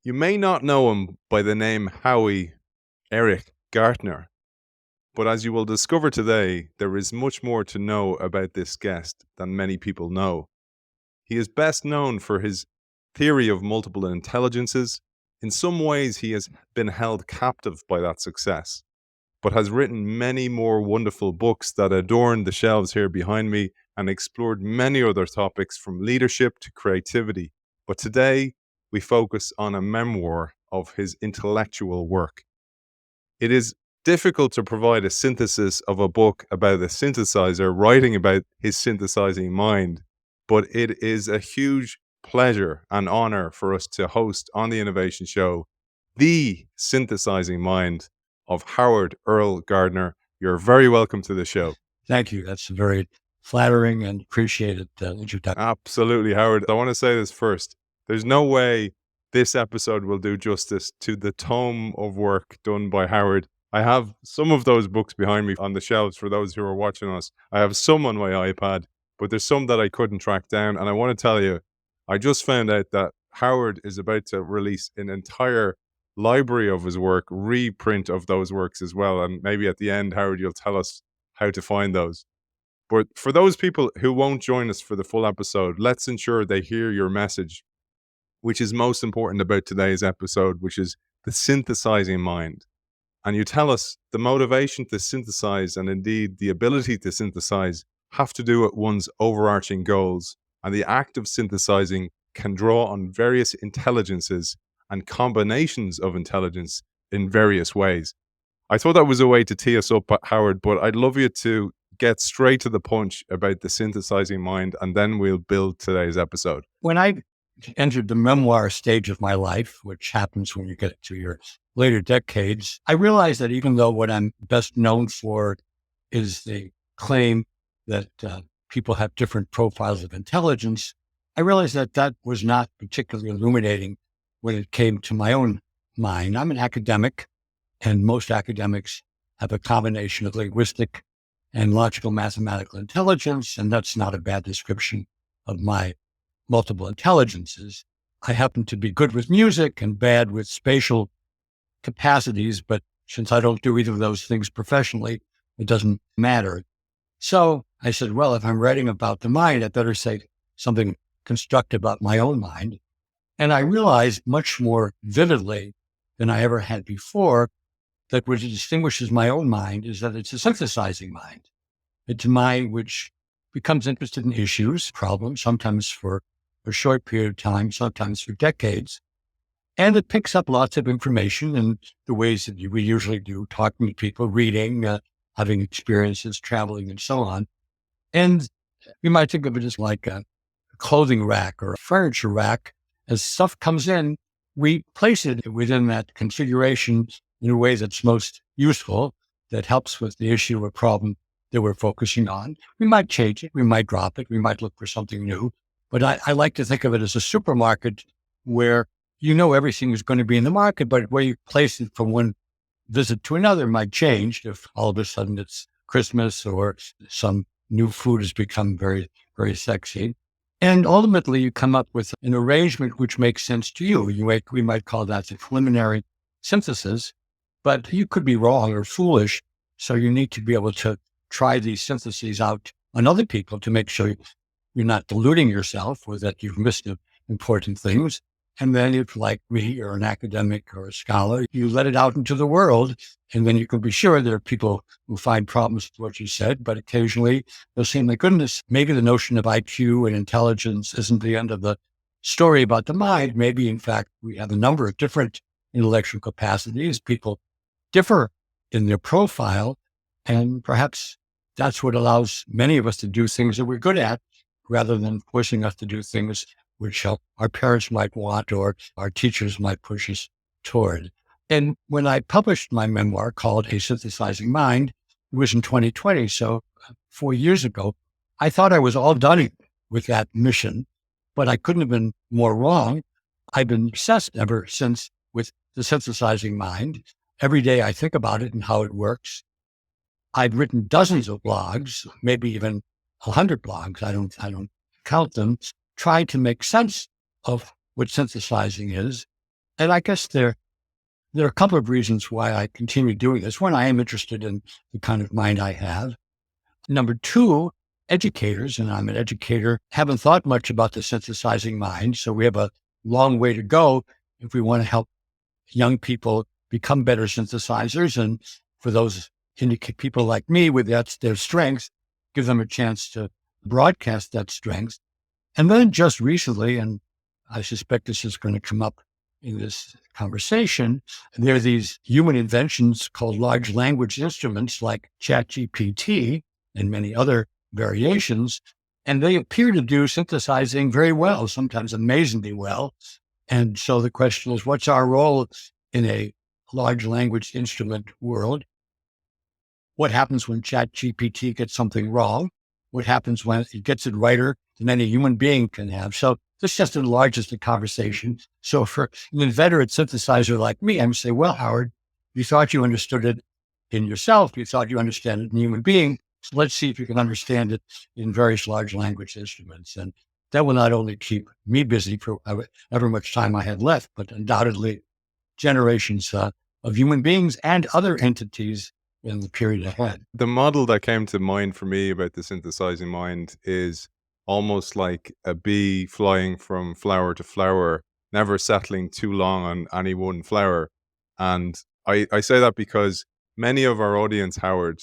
You may not know him by the name Howie Eric Gardner, but as you will discover today, there is much more to know about this guest than many people know. He is best known for his theory of multiple intelligences. In some ways, he has been held captive by that success, but has written many more wonderful books that adorn the shelves here behind me and explored many other topics from leadership to creativity. But today, we focus on a memoir of his intellectual work. It is difficult to provide a synthesis of a book about a synthesizer writing about his synthesizing mind, but it is a huge pleasure and honor for us to host on the Innovation Show The Synthesizing Mind of Howard Earl Gardner. You're very welcome to the show. Thank you. That's a very flattering and appreciated introduction. Absolutely, Howard. I want to say this first. There's no way this episode will do justice to the tome of work done by Howard. I have some of those books behind me on the shelves for those who are watching us. I have some on my iPad, but there's some that I couldn't track down. And I want to tell you, I just found out that Howard is about to release an entire library of his work, reprint of those works as well. And maybe at the end, Howard, you'll tell us how to find those. But for those people who won't join us for the full episode, let's ensure they hear your message, which is most important about today's episode, which is the synthesizing mind. And you tell us the motivation to synthesize and indeed the ability to synthesize have to do with one's overarching goals. And the act of synthesizing can draw on various intelligences and combinations of intelligence in various ways. I thought that was a way to tee us up, Howard, but I'd love you to get straight to the punch about the synthesizing mind, and then we'll build today's episode. When I entered the memoir stage of my life, which happens when you get to your later decades, I realized that even though what I'm best known for is the claim that people have different profiles of intelligence, I realized that that was not particularly illuminating when it came to my own mind. I'm an academic, and most academics have a combination of linguistic and logical mathematical intelligence, and that's not a bad description of my multiple intelligences. I happen to be good with music and bad with spatial capacities, but since I don't do either of those things professionally, it doesn't matter. So I said, well, if I'm writing about the mind, I better say something constructive about my own mind. And I realized much more vividly than I ever had before that what distinguishes my own mind is that it's a synthesizing mind. It's a mind which becomes interested in issues, problems, sometimes for a short period of time, sometimes for decades. And it picks up lots of information in the ways that we usually do, talking to people, reading, having experiences, traveling, and so on. And you might think of it as like a clothing rack or a furniture rack. As stuff comes in, we place it within that configuration in a way that's most useful, that helps with the issue or problem that we're focusing on. We might change it, we might drop it, we might look for something new. But I like to think of it as a supermarket where you know everything is going to be in the market, but where you place it from one visit to another might change if all of a sudden it's Christmas or some new food has become very, very sexy. And ultimately, you come up with an arrangement which makes sense to you. We might call that the preliminary synthesis, but you could be wrong or foolish. So you need to be able to try these syntheses out on other people to make sure you're not deluding yourself or that you've missed important things. And then if, like me, or an academic or a scholar, you let it out into the world, and then you can be sure there are people who find problems with what you said, but occasionally they'll say, my goodness, maybe the notion of IQ and intelligence isn't the end of the story about the mind. Maybe, in fact, we have a number of different intellectual capacities. People differ in their profile, and perhaps that's what allows many of us to do things that we're good at, rather than pushing us to do things which our parents might want or our teachers might push us toward. And when I published my memoir called A Synthesizing Mind, it was in 2020, so 4 years ago, I thought I was all done with that mission, but I couldn't have been more wrong. I've been obsessed ever since with the synthesizing mind. Every day I think about it and how it works. I've written dozens of blogs, maybe even 100 blogs. I don't count them, trying to make sense of what synthesizing is. And I guess there are a couple of reasons why I continue doing this. One, I am interested in the kind of mind I have. Number two, educators, and I'm an educator, haven't thought much about the synthesizing mind. So we have a long way to go if we want to help young people become better synthesizers. And for those people like me with their strengths, give them a chance to broadcast that strength. And then just recently, and I suspect this is going to come up in this conversation, there are these human inventions called large language instruments like ChatGPT and many other variations, and they appear to do synthesizing very well, sometimes amazingly well. And so the question is, what's our role in a large language instrument world? What happens when ChatGPT gets something wrong? What happens when it gets it righter than any human being can have? So this just enlarges the conversation. So for an inveterate synthesizer like me, I'm saying, well, Howard, you thought you understood it in yourself. You thought you understand it in a human being. So let's see if you can understand it in various large language instruments. And that will not only keep me busy for however much time I had left, but undoubtedly generations of human beings and other entities in the period ahead. The model that came to mind for me about the synthesizing mind is almost like a bee flying from flower to flower, never settling too long on any one flower. And I say that because many of our audience, Howard,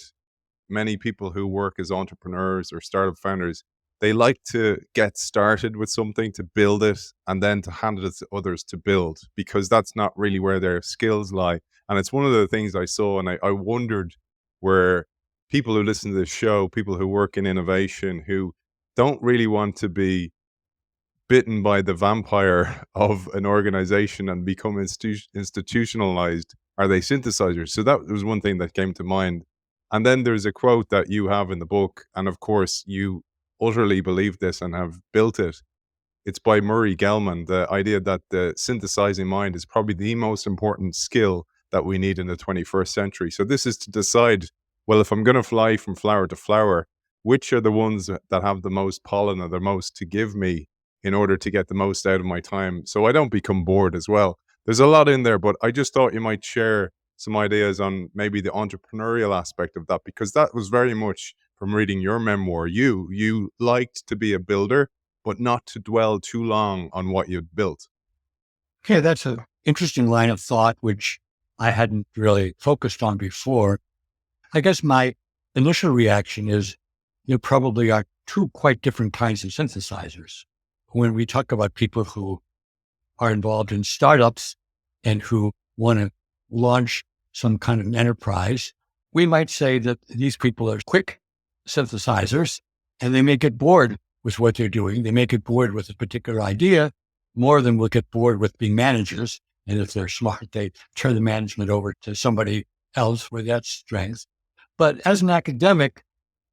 many people who work as entrepreneurs or startup founders, they like to get started with something, to build it, and then to hand it to others to build, because that's not really where their skills lie. And it's one of the things I saw, and I wondered where people who listen to this show, people who work in innovation, who don't really want to be bitten by the vampire of an organization and become institutionalized, are they synthesizers? So that was one thing that came to mind. And then there's a quote that you have in the book, and of course you utterly believe this and have built it. It's by Murray Gell-Mann, the idea that the synthesizing mind is probably the most important skill that we need in the 21st century. So this is to decide, well, if I'm going to fly from flower to flower, which are the ones that have the most pollen or the most to give me in order to get the most out of my time, so I don't become bored as well. There's a lot in there, but I just thought you might share some ideas on maybe the entrepreneurial aspect of that, because that was very much from reading your memoir. You liked to be a builder, but not to dwell too long on what you'd built. Okay, that's an interesting line of thought, which I hadn't really focused on before. I guess my initial reaction is there probably are two quite different kinds of synthesizers. When we talk about people who are involved in startups and who want to launch some kind of an enterprise, we might say that these people are quick synthesizers, and they may get bored with what they're doing. They may get bored with a particular idea more than will get bored with being managers. And if they're smart, they turn the management over to somebody else with that strength. But as an academic,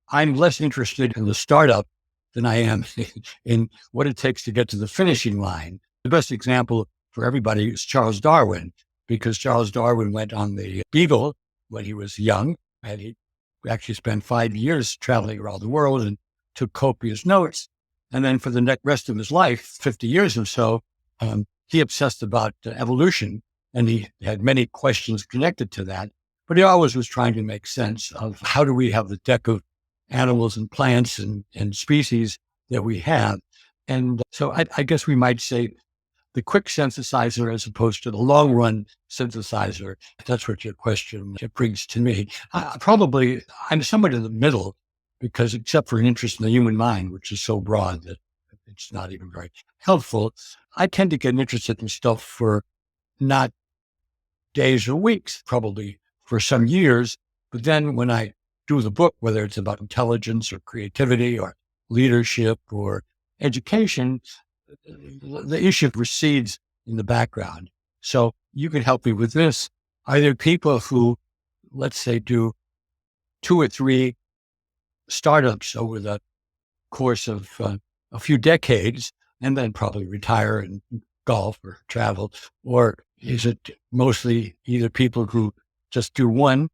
I'm less interested in the startup than I am in what it takes to get to the finishing line. The best example for everybody is Charles Darwin, because Charles Darwin went on the Beagle when he was young, and he actually spent 5 years traveling around the world and took copious notes. And then for the rest of his life, 50 years or so, he obsessed about evolution, and he had many questions connected to that. But he always was trying to make sense of how do we have the deck of animals and plants and species that we have. And so I guess we might say the quick synthesizer as opposed to the long run synthesizer. That's what your question brings to me. Probably I'm somewhat in the middle, because except for an interest in the human mind, which is so broad that it's not even very helpful, I tend to get interested in stuff for not days or weeks, probably for some years. But then when I do the book, whether it's about intelligence or creativity or leadership or education, the issue recedes in the background. So you can help me with this. Are there people who, let's say, do 2 or 3 startups over the course of a few decades and then probably retire and golf or travel? Or is it mostly either people who just do one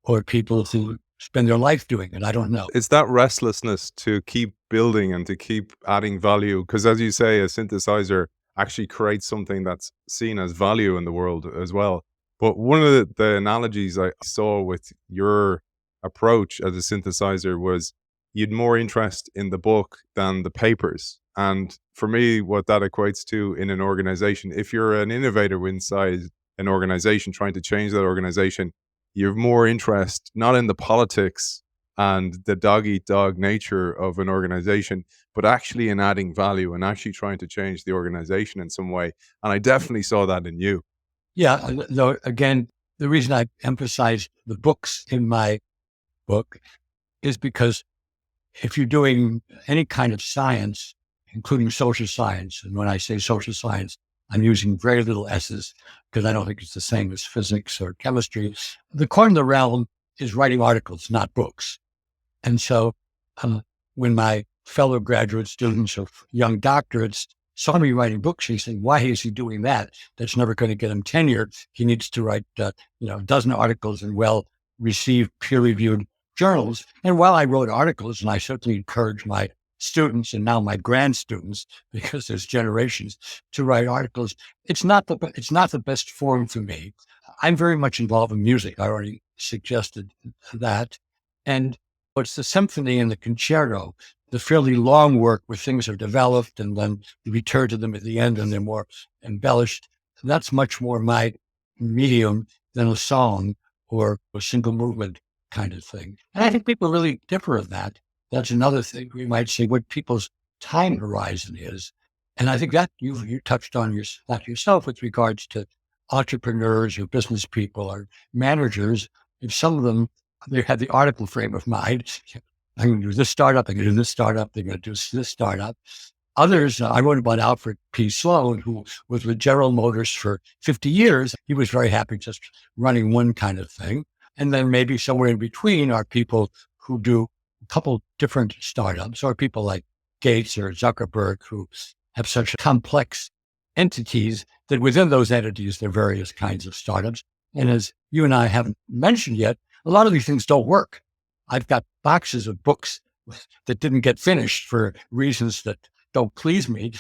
or people who spend their life doing it? I don't know. It's that restlessness to keep building and to keep adding value. Because as you say, a synthesizer, actually create something that's seen as value in the world as well. But one of the analogies I saw with your approach as a synthesizer was you'd more interest in the book than the papers. And for me, what that equates to in an organization, if you're an innovator inside an organization trying to change that organization, you have more interest not in the politics and the dog eat dog nature of an organization, but actually in adding value and actually trying to change the organization in some way. And I definitely saw that in you. Yeah. Though, again, the reason I emphasize the books in my book is because if you're doing any kind of science, including social science, and when I say social science, I'm using very little S's because I don't think it's the same as physics or chemistry. The core of the realm is writing articles, not books. And so when my fellow graduate students or young doctorates saw me writing books, they said, why is he doing that? That's never going to get him tenure. He needs to write a dozen articles in well-received, peer-reviewed journals. And while I wrote articles, and I certainly encourage my students and now my grand students, because there's generations, to write articles, it's not the best form for me. I'm very much involved in music. I already suggested that. And it's the symphony and the concerto, the fairly long work where things are developed and then you return to them at the end and they're more embellished. That's much more my medium than a song or a single movement kind of thing. And I think people really differ in that. That's another thing we might say what people's time horizon is. And I think that you touched on that yourself with regards to entrepreneurs or business people or managers. If some of them, they had the article frame of mind, I'm going to do this startup, I'm going to do this startup, they're going to do this startup. Others, I wrote about Alfred P. Sloan, who was with General Motors for 50 years. He was very happy just running one kind of thing. And then maybe somewhere in between are people who do a couple different startups, or people like Gates or Zuckerberg who have such complex entities that within those entities, there are various kinds of startups. And as you and I haven't mentioned yet, a lot of these things don't work. I've got boxes of books that didn't get finished for reasons that don't please me.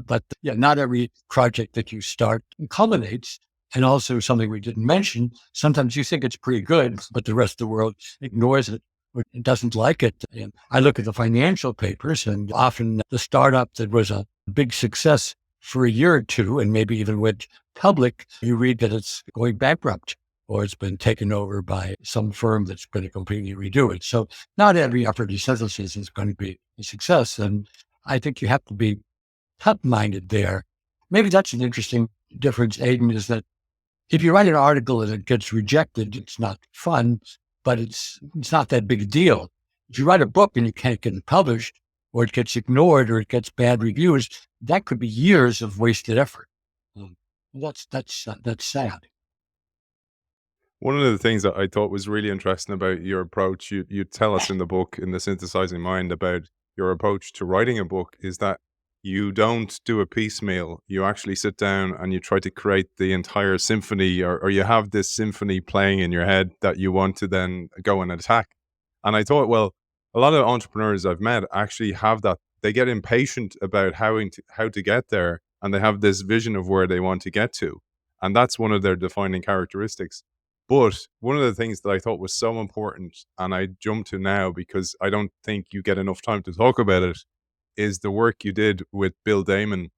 But yeah, not every project that you start culminates. And also something we didn't mention, sometimes you think it's pretty good, but the rest of the world ignores it or doesn't like it. And I look at the financial papers, and often the startup that was a big success for a year or two and maybe even went public, you read that it's going bankrupt or it's been taken over by some firm that's going to completely redo it. So not every effort in synthesis is going to be a success. And I think you have to be tough-minded there. Maybe that's an interesting difference, Aidan, is that if you write an article and it gets rejected, it's not fun, but it's not that big a deal. If you write a book and you can't get it published, or it gets ignored, or it gets bad reviews, that could be years of wasted effort. That's sad. One of the things that I thought was really interesting about your approach, you tell us in the book, in The Synthesizing Mind, about your approach to writing a book is that you don't do a piecemeal. You actually sit down and you try to create the entire symphony, or you have this symphony playing in your head that you want to then go and attack. And I thought, well, a lot of entrepreneurs I've met actually have that. They get impatient about how to get there, and they have this vision of where they want to get to. And that's one of their defining characteristics. But one of the things that I thought was so important, and I jump to now because I don't think you get enough time to talk about it, is the work you did with Bill Damon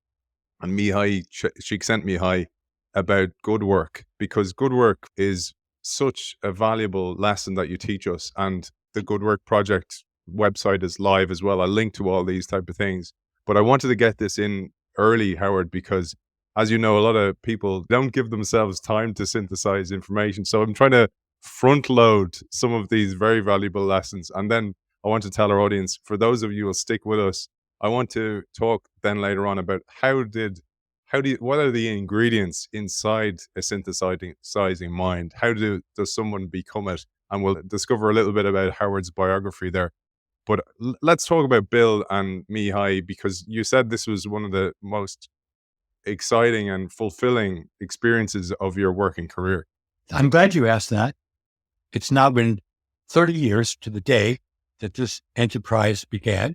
and Mihai Csikszentmihalyi about good work, because good work is such a valuable lesson that you teach us. And the Good Work Project website is live as well. I'll link to all these type of things. But I wanted to get this in early, Howard, because as you know, a lot of people don't give themselves time to synthesize information. So I'm trying to front load some of these very valuable lessons. And then I want to tell our audience, for those of you who will stick with us, I want to talk then later on about what are the ingredients inside a synthesizing mind? How does someone become it? And we'll discover a little bit about Howard's biography there. But let's talk about Bill and Mihai, because you said this was one of the most exciting and fulfilling experiences of your working career. I'm glad you asked that. It's now been 30 years to the day that this enterprise began.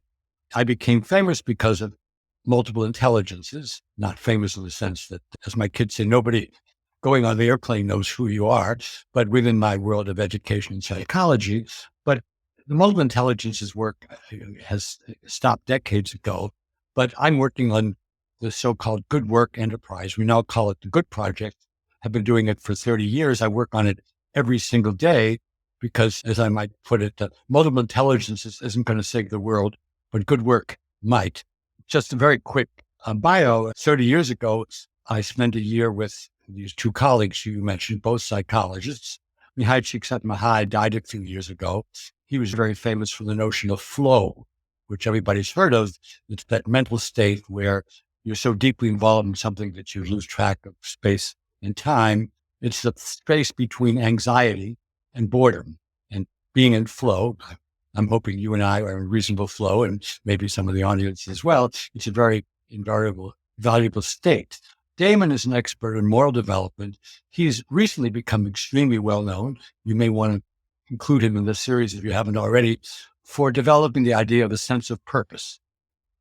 I became famous because of multiple intelligences, not famous in the sense that, as my kids say, nobody going on the airplane knows who you are, but within my world of education and psychology. But the multiple intelligences work has stopped decades ago, but I'm working on the so-called good work enterprise. We now call it the Good Project. I've been doing it for 30 years. I work on it every single day because, as I might put it, multiple intelligence isn't going to save the world, but good work might. Just a very quick bio. 30 years ago, I spent a year with these two colleagues you mentioned, both psychologists. Mihai Csikszentmihalyi died a few years ago. He was very famous for the notion of flow, which everybody's heard of. It's that mental state where you're so deeply involved in something that you lose track of space and time. It's the space between anxiety and boredom and being in flow. I'm hoping you and I are in reasonable flow, and maybe some of the audience as well. It's a very valuable state. Damon is an expert in moral development. He's recently become extremely well-known. You may want to include him in this series if you haven't already, for developing the idea of a sense of purpose.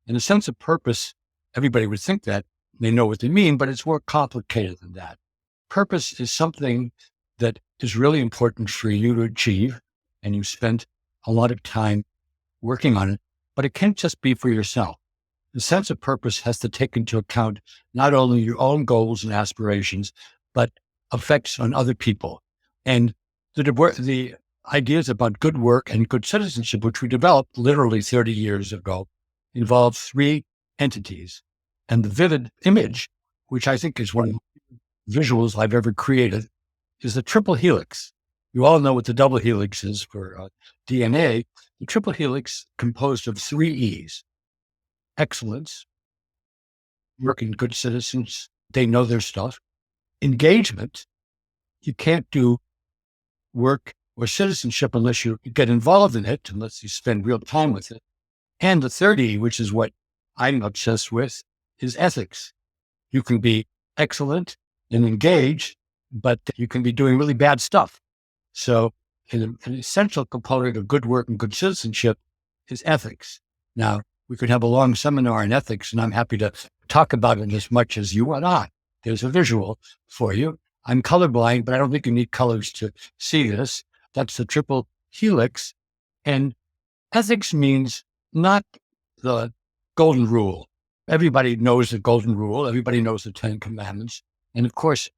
And a sense of purpose, everybody would think that they know what they mean, but it's more complicated than that. Purpose is something that is really important for you to achieve, and you spend a lot of time working on it, but it can't just be for yourself. The sense of purpose has to take into account not only your own goals and aspirations, but effects on other people. And the ideas about good work and good citizenship, which we developed literally 30 years ago, involve three entities. And the vivid image, which I think is one of the visuals I've ever created, is the triple helix. You all know what the double helix is for DNA. The triple helix composed of three E's: excellence, working good citizens, they know their stuff; engagement, you can't do work or citizenship unless you get involved in it, unless you spend real time with it; and the third E, which is what I'm obsessed with, is ethics. You can be excellent and engaged, but you can be doing really bad stuff. So an essential component of good work and good citizenship is ethics. Now, we could have a long seminar on ethics, and I'm happy to talk about it as much as you want on. There's a visual for you. I'm colorblind, but I don't think you need colors to see this. That's the triple helix. And ethics means not the golden rule. Everybody knows the golden rule. Everybody knows the 10 Commandments. And of course,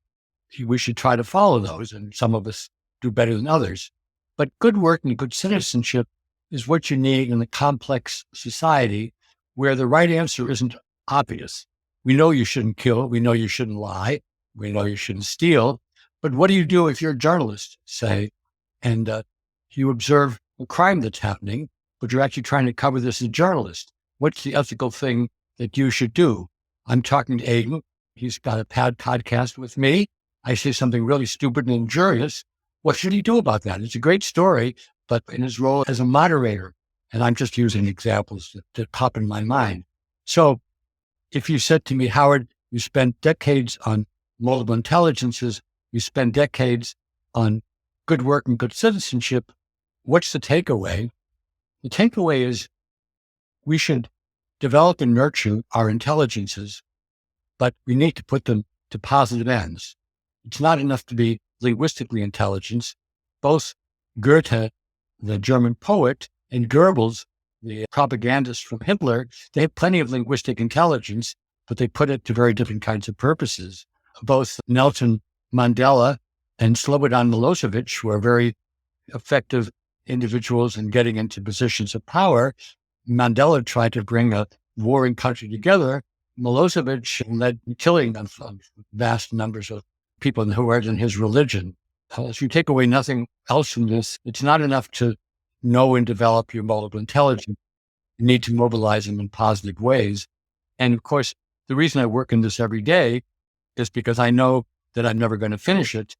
we should try to follow those, and some of us do better than others. But good work and good citizenship is what you need in a complex society where the right answer isn't obvious. We know you shouldn't kill. We know you shouldn't lie. We know you shouldn't steal. But what do you do if you're a journalist, say, and you observe a crime that's happening, but you're actually trying to cover this as a journalist? What's the ethical thing that you should do? I'm talking to Aiden. He's got a podcast with me. I say something really stupid and injurious. What should he do about that? It's a great story, but in his role as a moderator, and I'm just using examples that pop in my mind. So if you said to me, Howard, you spent decades on multiple intelligences, you spend decades on good work and good citizenship, what's the takeaway? The takeaway is we should develop and nurture our intelligences, but we need to put them to positive ends. It's not enough to be linguistically intelligent. Both Goethe, the German poet, and Goebbels, the propagandist from Hitler, they have plenty of linguistic intelligence, but they put it to very different kinds of purposes. Both Nelson Mandela and Slobodan Milosevic were very effective individuals in getting into positions of power. Mandela tried to bring a warring country together. Milosevic led killing of vast numbers of people who were in his religion. If you take away nothing else from this, it's not enough to know and develop your multiple intelligence. You need to mobilize them in positive ways. And of course, the reason I work in this every day is because I know that I'm never going to finish it,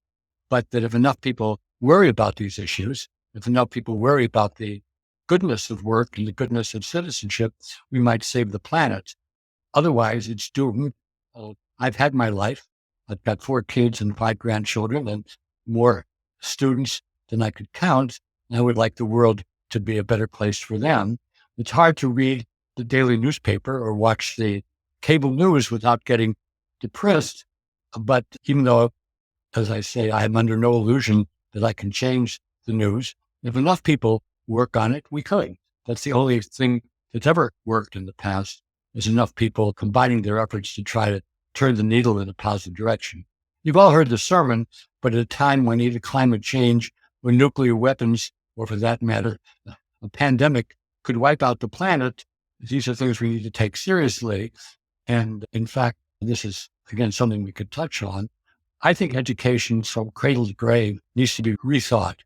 but that if enough people worry about these issues, if enough people worry about the goodness of work and the goodness of citizenship, we might save the planet. Otherwise, it's doomed. I've had my life. I've got 4 kids and 5 grandchildren and more students than I could count. And I would like the world to be a better place for them. It's hard to read the daily newspaper or watch the cable news without getting depressed. But even though, as I say, I am under no illusion that I can change the news, if enough people work on it, we could. That's the only thing that's ever worked in the past, is enough people combining their efforts to try to turn the needle in a positive direction. You've all heard the sermon, but at a time when either climate change or nuclear weapons, or for that matter, a pandemic could wipe out the planet, these are things we need to take seriously. And in fact, this is, again, something we could touch on. I think education from cradle to grave needs to be rethought,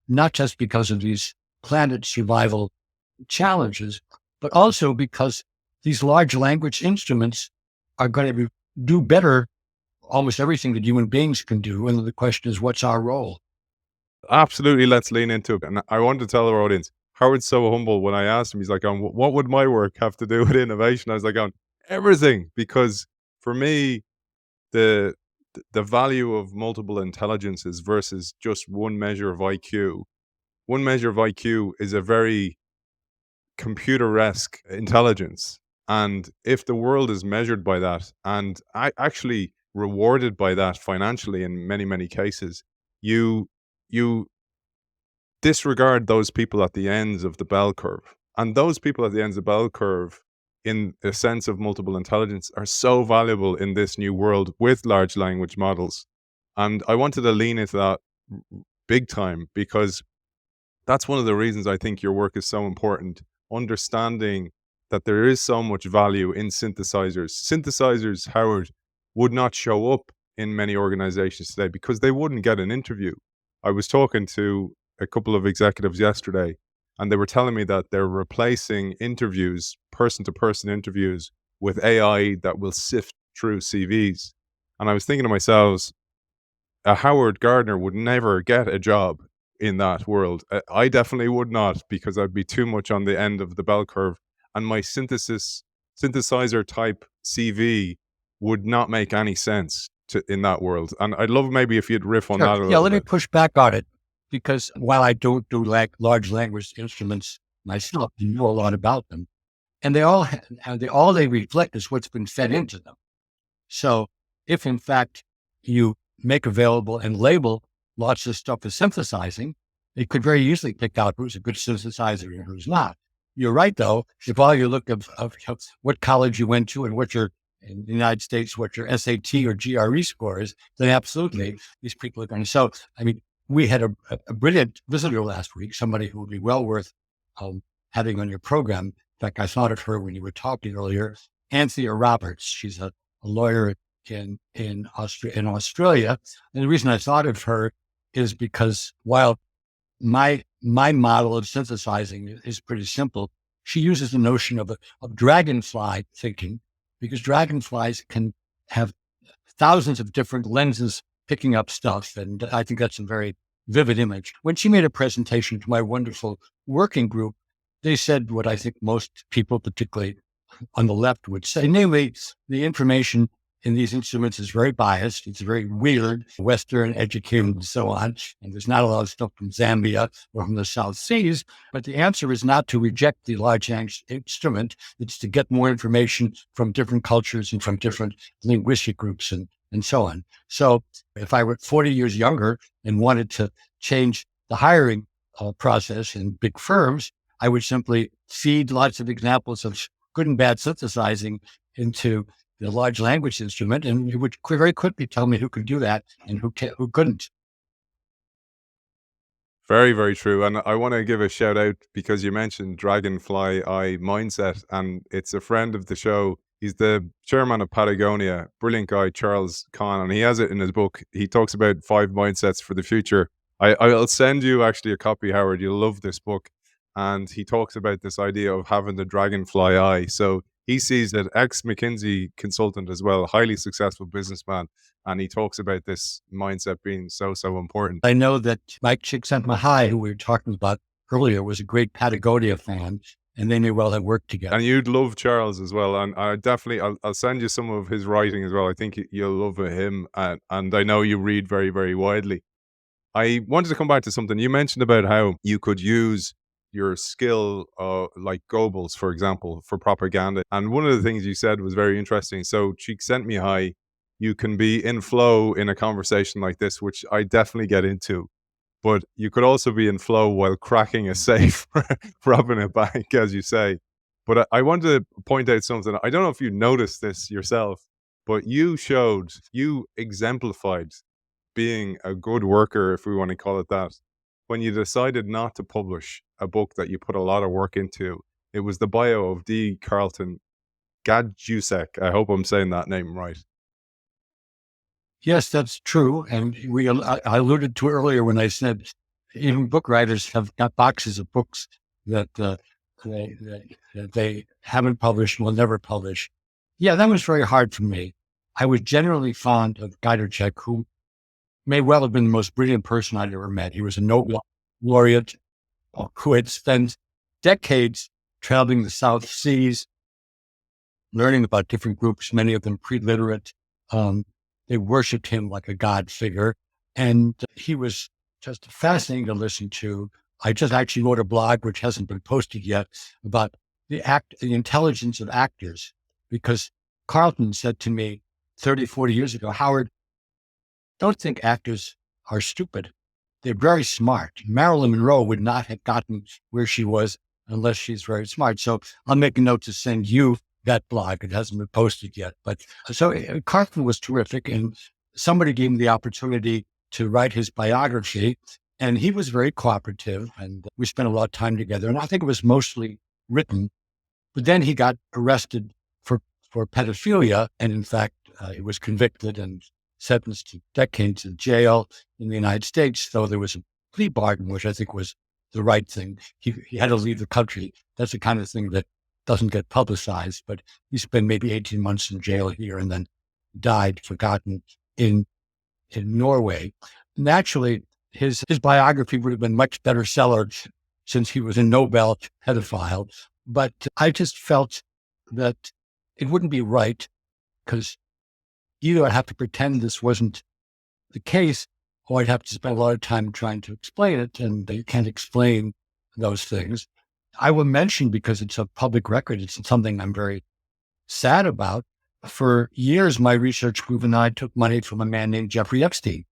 not just because of these planet survival challenges, but also because these large language instruments are going to do better almost everything that human beings can do. And the question is, what's our role? Absolutely, let's lean into it. And I want to tell our audience, Howard's so humble. When I asked him, he's like, what would my work have to do with innovation? I was like, everything. Because for me, the value of multiple intelligences versus just one measure of IQ. One measure of IQ is a very computer-esque intelligence. And if the world is measured by that and actually rewarded by that financially in many, many cases, you you disregard those people at the ends of the bell curve. And those people at the ends of the bell curve, in a sense of multiple intelligence, are so valuable in this new world with large language models. And I wanted to lean into that big time because that's one of the reasons I think your work is so important. Understanding that there is so much value in synthesizers. Synthesizers, Howard, would not show up in many organizations today because they wouldn't get an interview. I was talking to a couple of executives yesterday, and they were telling me that they're replacing interviews, person-to-person interviews, with AI that will sift through CVs. And I was thinking to myself, a Howard Gardner would never get a job in that world. I definitely would not, because I'd be too much on the end of the bell curve, and my synthesizer type CV would not make any sense in that world. And I'd love maybe if you'd riff on that a little bit. Yeah, let me push back on it, because while I don't do large language instruments myself, I know a lot about them, and they reflect is what's been fed into them. So if in fact you make available and label lots of stuff as synthesizing, it could very easily pick out who's a good synthesizer and who's not. You're right, though. If all you look of what college you went to and what your, in the United States, what your SAT or GRE score is, then absolutely these people are going to. So, I mean, we had a brilliant visitor last week, somebody who would be well worth having on your program. In fact, I thought of her when you were talking earlier, Anthea Roberts. She's a lawyer in Australia. And the reason I thought of her is because while my model of synthesizing is pretty simple, she uses the notion of dragonfly thinking, because dragonflies can have thousands of different lenses picking up stuff. And I think that's a very vivid image. When she made a presentation to my wonderful working group, they said what I think most people, particularly on the left, would say, namely, the information in these instruments is very biased. It's very weird, Western educated and so on. And there's not a lot of stuff from Zambia or from the South Seas. But the answer is not to reject the large instrument. It's to get more information from different cultures and from different linguistic groups and so on. So if I were 40 years younger and wanted to change the hiring process in big firms, I would simply feed lots of examples of good and bad synthesizing into the large language instrument, and it would very quickly tell me who could do that and who couldn't. Very, very true. And I want to give a shout out because you mentioned Dragonfly Eye Mindset, and it's a friend of the show. He's the chairman of Patagonia, brilliant guy, Charles Kahn, and he has it in his book. He talks about 5 mindsets for the future. I'll send you actually a copy, Howard. You'll love this book. And he talks about this idea of having the dragonfly eye. So he sees that ex-McKinsey consultant as well, highly successful businessman. And he talks about this mindset being so, so important. I know that Mike Csikszentmihalyi, who we were talking about earlier, was a great Patagonia fan, and they may well have worked together. And you'd love Charles as well. And I'll send you some of his writing as well. I think you'll love him. And I know you read very, very widely. I wanted to come back to something you mentioned about how you could use your skill, like Goebbels, for example, for propaganda. And one of the things you said was very interesting. So, Cheek sent me high. You can be in flow in a conversation like this, which I definitely get into. But you could also be in flow while cracking a safe, robbing a bank, as you say. But I wanted to point out something. I don't know if you noticed this yourself, but you exemplified being a good worker, if we want to call it that, when you decided not to publish a book that you put a lot of work into. It was the bio of D. Carlton Gadusek. I hope I'm saying that name right. Yes, that's true. And I alluded to earlier when I said even book writers have got boxes of books that, that they haven't published and will never publish. Yeah, that was very hard for me. I was generally fond of Gardner, who may well have been the most brilliant person I'd ever met. He was a Nobel laureate who had spent decades traveling the South Seas, learning about different groups, many of them pre-literate. They worshiped him like a god figure. And he was just fascinating to listen to. I just actually wrote a blog, which hasn't been posted yet, about the intelligence of actors, because Carlton said to me 30, 40 years ago, Howard, don't think actors are stupid. They're very smart. Marilyn Monroe would not have gotten where she was unless she's very smart. So I'll make a note to send you that blog. It hasn't been posted yet. But so Carlton was terrific. And somebody gave him the opportunity to write his biography. And he was very cooperative. And we spent a lot of time together. And I think it was mostly written. But then he got arrested for pedophilia. And in fact, he was convicted and sentenced to decades in jail in the United States, though there was a plea bargain, which I think was the right thing. He had to leave the country. That's the kind of thing that doesn't get publicized, but he spent maybe 18 months in jail here and then died forgotten in Norway. Naturally, his biography would have been much better seller since he was a Nobel pedophile. But I just felt that it wouldn't be right, because either I'd have to pretend this wasn't the case, or I'd have to spend a lot of time trying to explain it, and you can't explain those things. I will mention, because it's a public record, it's something I'm very sad about. For years, my research group and I took money from a man named Jeffrey Epstein,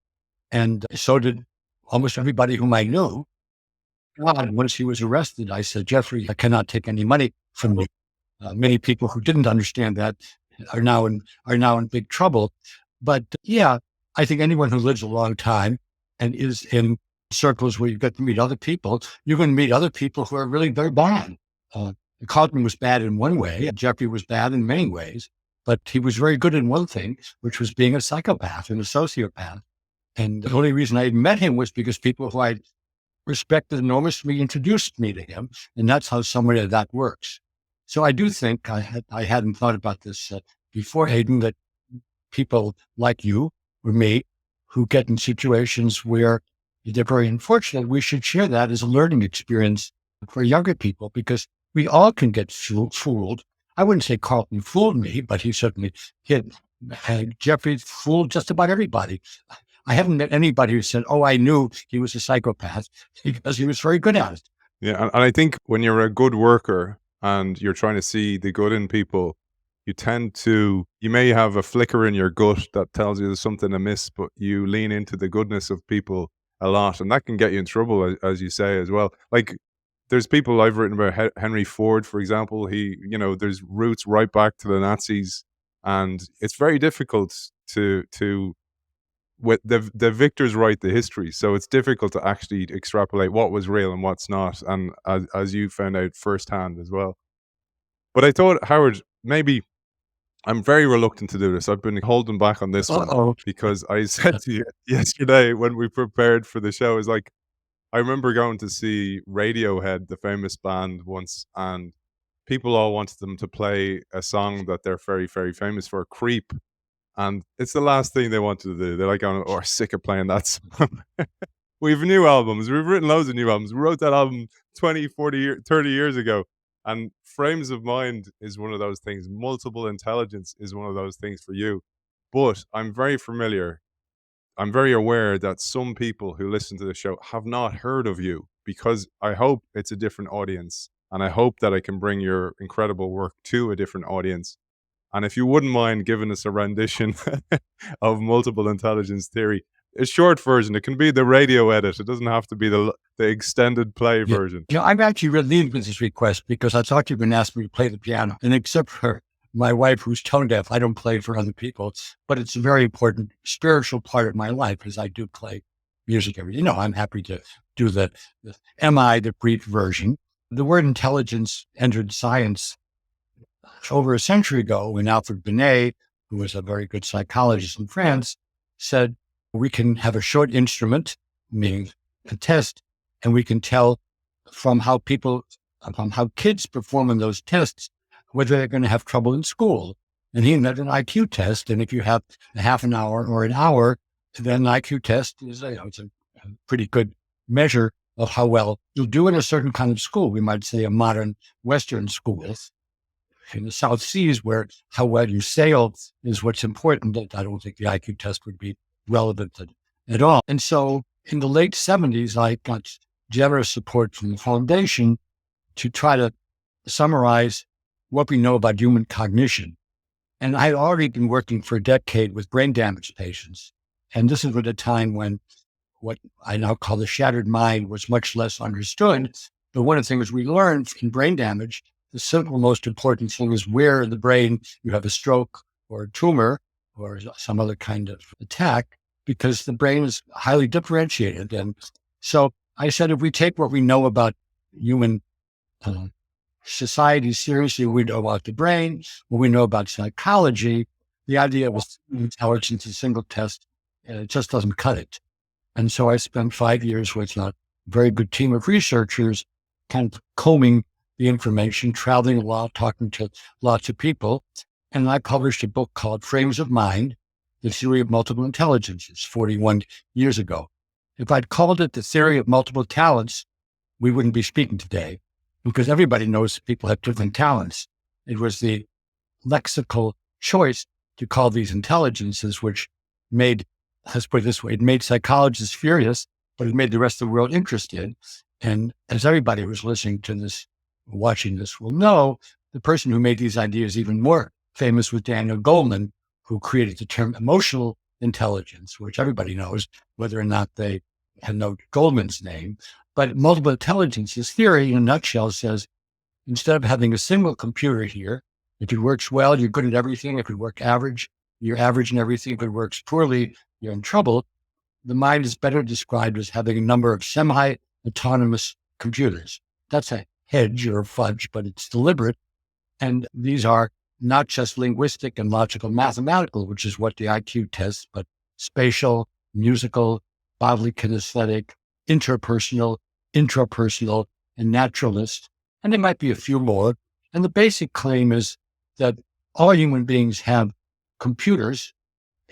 and so did almost everybody whom I knew. And once he was arrested, I said, Jeffrey, I cannot take any money from you. Many people who didn't understand that are now in big trouble. But yeah, I think anyone who lives a long time and is in circles where you get to meet other people, you're going to meet other people who are really very bad. Carlton was bad in one way, and Jeffrey was bad in many ways, but he was very good in one thing, which was being a psychopath and a sociopath. And the only reason I met him was because people who I respected enormously introduced me to him, and that's how somebody like that works. So I do think I hadn't thought about this before, Hayden, that people like you or me who get in situations where they're very unfortunate, we should share that as a learning experience for younger people, because we all can get fooled. I wouldn't say Carlton fooled me, but he certainly did. And Jeffrey fooled just about everybody. I haven't met anybody who said, oh, I knew he was a psychopath, because he was very good at it. Yeah, and I think when you're a good worker and you're trying to see the good in people, you may have a flicker in your gut that tells you there's something amiss, but you lean into the goodness of people a lot, and that can get you in trouble, as you say, as well. Like, there's people I've written about, Henry Ford, for example. There's roots right back to the Nazis, and it's very difficult to with the victors write the history, so it's difficult to actually extrapolate what was real and what's not, and as you found out firsthand as well. But I thought, Howard, maybe I'm very reluctant to do this. I've been holding back on this one because I said to you yesterday when we prepared for the show, is like, I remember going to see Radiohead, the famous band, once, and people all wanted them to play a song that they're very, very famous for, Creep. And it's the last thing they wanted to do. They're like, oh, we're sick of playing that song. We've new albums. We've written loads of new albums. We wrote that album 20, 40, 30 years ago. And frames of mind is one of those things. Multiple intelligence is one of those things for you. But I'm very aware that some people who listen to the show have not heard of you. because I hope it's a different audience. And I hope that I can bring your incredible work to a different audience. And if you wouldn't mind giving us a rendition of multiple intelligence theory, a short version, it can be the radio edit. It doesn't have to be the extended play Yeah. version. I'm actually relieved with this request because I thought you were going to ask me to play the piano. And except for my wife, who's tone deaf, I don't play for other people. But it's a very important spiritual part of my life as I do play music every day. I'm happy to do the MI, the brief version. The word intelligence entered science over a century ago when Alfred Binet, who was a very good psychologist in France, said we can have a short instrument, meaning a test, and we can tell from how kids perform in those tests, whether they're going to have trouble in school. And he invented an IQ test. And if you have a half an hour or an hour, then an IQ test is it's a pretty good measure of how well you'll do in a certain kind of school. We might say a modern Western school. In the South Seas, where how well you sail is what's important, I don't think the IQ test would be relevant at all. And so in the late 70s, I got generous support from the foundation to try to summarize what we know about human cognition. And I had already been working for a decade with brain damage patients. And this is at a time when what I now call the shattered mind was much less understood. But one of the things we learned in brain damage, the simple, most important thing is where in the brain you have a stroke or a tumor or some other kind of attack, because the brain is highly differentiated. And so I said, if we take what we know about human society seriously, we know about the brain, what we know about psychology, the idea was intelligence, a single test, it just doesn't cut it. And so I spent 5 years with a very good team of researchers kind of combing the information, traveling a lot, talking to lots of people. And I published a book called Frames of Mind, The Theory of Multiple Intelligences, 41 years ago. If I'd called it The Theory of Multiple Talents, we wouldn't be speaking today, because everybody knows people have different talents. It was the lexical choice to call these intelligences, which made, let's put it this way, it made psychologists furious, but it made the rest of the world interested. And as everybody who's listening to this, watching this will know, the person who made these ideas even more famous was Daniel Goleman, who created the term emotional intelligence, which everybody knows, whether or not they have known Goleman's name. But multiple intelligences theory, in a nutshell, says instead of having a single computer here, if it works well, you're good at everything. If it works average, you're average in everything. If it works poorly, you're in trouble. The mind is better described as having a number of semi-autonomous computers. That's a hedge or a fudge, but it's deliberate. And these are not just linguistic and logical, mathematical, which is what the IQ tests, but spatial, musical, bodily kinesthetic, interpersonal, intrapersonal, and naturalist. And there might be a few more. And the basic claim is that all human beings have computers,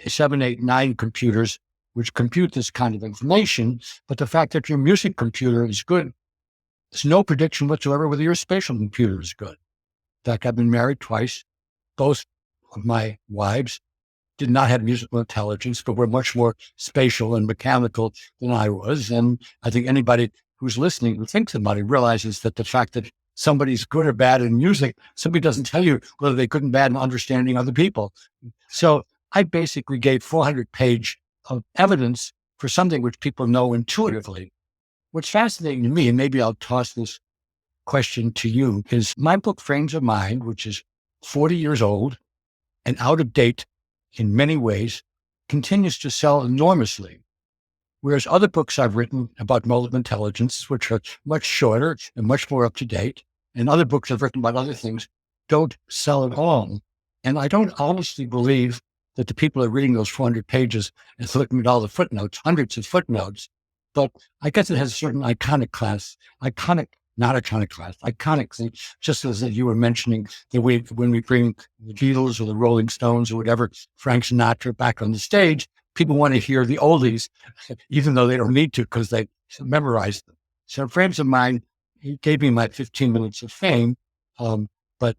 7, 8, 9 computers, which compute this kind of information. But the fact that your music computer is good, there's no prediction whatsoever whether your spatial computer is good. In fact, I've been married twice. Both of my wives did not have musical intelligence, but were much more spatial and mechanical than I was. And I think anybody who's listening who thinks about it realizes that the fact that somebody's good or bad in music, somebody doesn't tell you whether they're good and bad in understanding other people. So I basically gave 400-page of evidence for something which people know intuitively. What's fascinating to me, and maybe I'll toss this question to you, is my book, Frames of Mind, which is 40 years old and out of date in many ways, continues to sell enormously. Whereas other books I've written about multiple intelligence, which are much shorter and much more up to date, and other books I've written about other things, don't sell at all. And I don't honestly believe that the people are reading those 400 pages and looking at all the footnotes, hundreds of footnotes. But I guess it has a certain iconic thing, just as you were mentioning that when we bring the Beatles or the Rolling Stones or whatever, Frank Sinatra back on the stage, people want to hear the oldies, even though they don't need to because they memorized them. So Frames of Mind, he gave me my 15 minutes of fame. But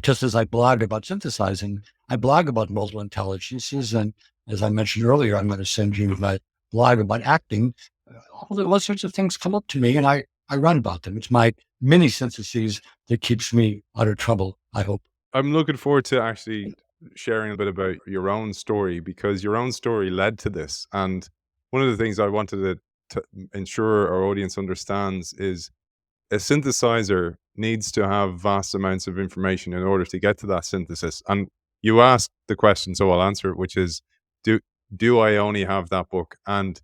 just as I blog about synthesizing, I blog about multiple intelligences. And as I mentioned earlier, I'm going to send you my blog about acting. all sorts of things come up to me, and I run about them. It's my mini syntheses that keeps me out of trouble, I hope. I'm looking forward to actually sharing a bit about your own story, because your own story led to this. And one of the things I wanted to ensure our audience understands is a synthesizer needs to have vast amounts of information in order to get to that synthesis. And you asked the question, so I'll answer it, which is, do do I only have that book? And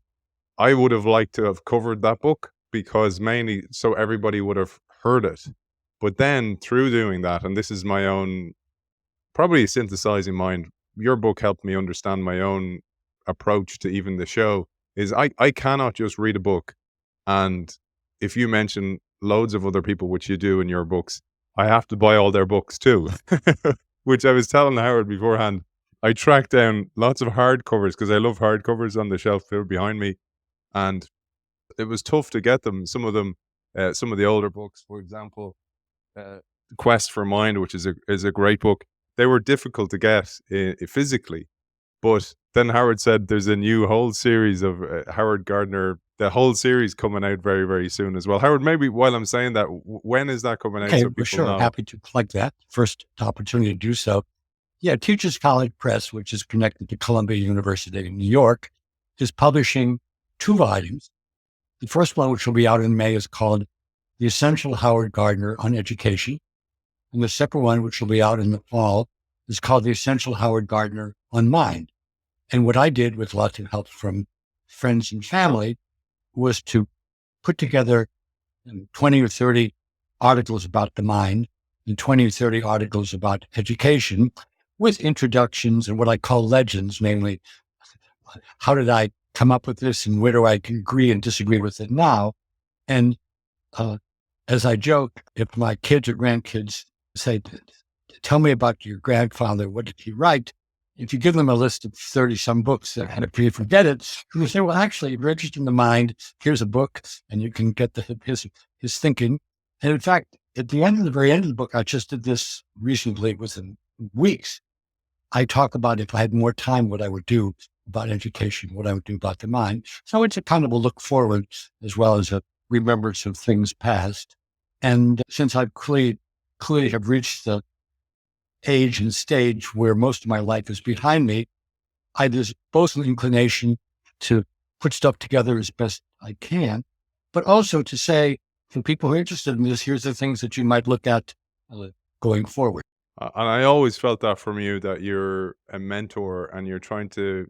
I would have liked to have covered that book, because mainly so everybody would have heard it. But then through doing that, and this is my own probably synthesizing mind, your book helped me understand my own approach to even the show. Is I cannot just read a book, and if you mention loads of other people, which you do in your books, I have to buy all their books too. Which I was telling Howard beforehand. I tracked down lots of hardcovers because I love hardcovers on the shelf here behind me, and it was tough to get them. Some of them, some of the older books, for example, uh, Quest for Mind, which is a great book. They were difficult to get physically, but then Howard said there's a new whole series of Howard Gardner, the whole series coming out very, very soon as well. Howard, maybe while I'm saying that, when is that coming out Okay, so well, people sure. know? Happy to plug that. First opportunity to do so. Yeah, Teachers College Press, which is connected to Columbia University in New York, is publishing 2 volumes. The first one, which will be out in May, is called The Essential Howard Gardner on Education. And the second one, which will be out in the fall, is called The Essential Howard Gardner on Mind. And what I did, with lots of help from friends and family, was to put together 20 or 30 articles about the mind and 20 or 30 articles about education, with introductions and what I call legends, namely, how did I come up with this and where do I agree and disagree with it now? And as I joke, if my kids or grandkids say, tell me about your grandfather, what did he write? If you give them a list of 30 some books, and if you forget it, you say, well, actually, if you're interested in the mind, here's a book, and you can get his thinking. And in fact, at the end of the very end of the book, I just did this recently within weeks. I talk about, if I had more time, what I would do about education, what I would do about the mind. So it's a kind of a look forward as well as a remembrance of things past. And since I've clearly have reached the age and stage where most of my life is behind me, there's both an inclination to put stuff together as best I can, but also to say, for people who are interested in this, here's the things that you might look at going forward. And I always felt that from you, that you're a mentor and you're trying to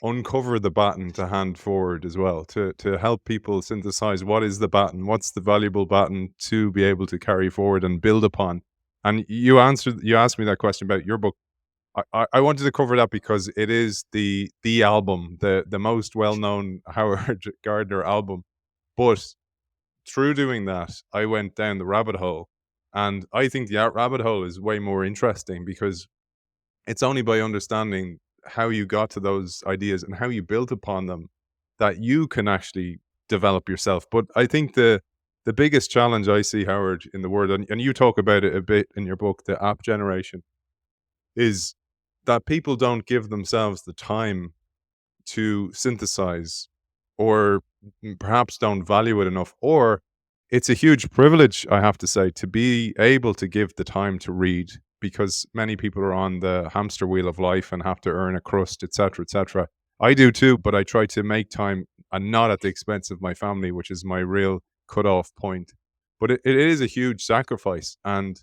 uncover the baton to hand forward as well, to help people synthesize what is the baton, what's the valuable baton to be able to carry forward and build upon. And you asked me that question about your book. I wanted to cover that because it is the album, the most well known Howard Gardner album. But through doing that, I went down the rabbit hole, and I think the rabbit hole is way more interesting, because it's only by understanding how you got to those ideas and how you built upon them that you can actually develop yourself. But I think the biggest challenge I see, Howard, in the world, and you talk about it a bit in your book, the app generation, is that people don't give themselves the time to synthesize, or perhaps don't value it enough, or it's a huge privilege, I have to say, to be able to give the time to read, because many people are on the hamster wheel of life and have to earn a crust, etc., etc. I do too, but I try to make time, and not at the expense of my family, which is my real cutoff point. But it is a huge sacrifice, and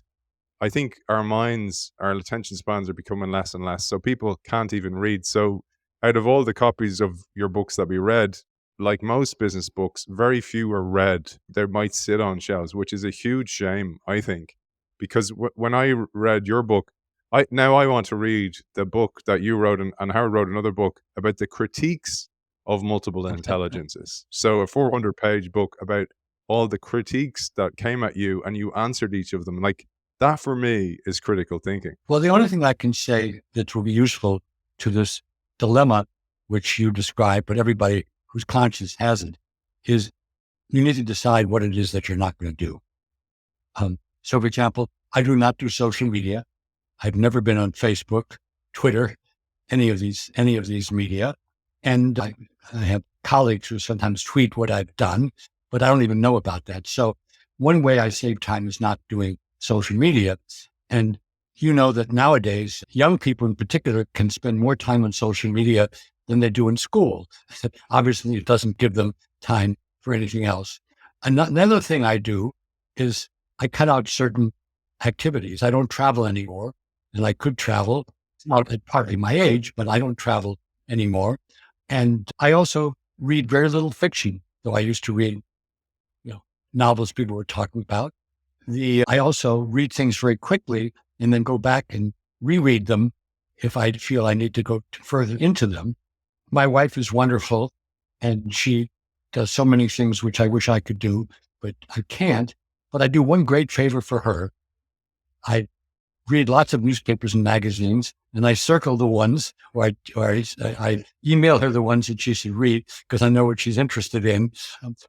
I think our minds, our attention spans are becoming less and less. So people can't even read. So out of all the copies of your books that we read, like most business books, very few are read. They might sit on shelves, which is a huge shame, I think, because when I read your book, I want to read the book that you wrote, and Howard wrote another book about the critiques of multiple intelligences. So a 400-page book about all the critiques that came at you, and you answered each of them. Like, that for me is critical thinking. Well, the only thing I can say that will be useful to this dilemma, which you described, but everybody whose conscience hasn't, is you need to decide what it is that you're not going to do. So, for example, I do not do social media. I've never been on Facebook, Twitter, any of these media. And I have colleagues who sometimes tweet what I've done, but I don't even know about that. So one way I save time is not doing social media. And you know that nowadays, young people in particular can spend more time on social media than they do in school. Obviously, it doesn't give them time for anything else. Another thing I do is I cut out certain activities. I don't travel anymore, and I could travel. It's not partly my age, but I don't travel anymore. And I also read very little fiction, though I used to read, novels people were talking about. I also read things very quickly and then go back and reread them if I feel I need to go further into them. My wife is wonderful, and she does so many things which I wish I could do, but I can't. But I do one great favor for her. I read lots of newspapers and magazines, and I circle the ones, I email her the ones that she should read because I know what she's interested in.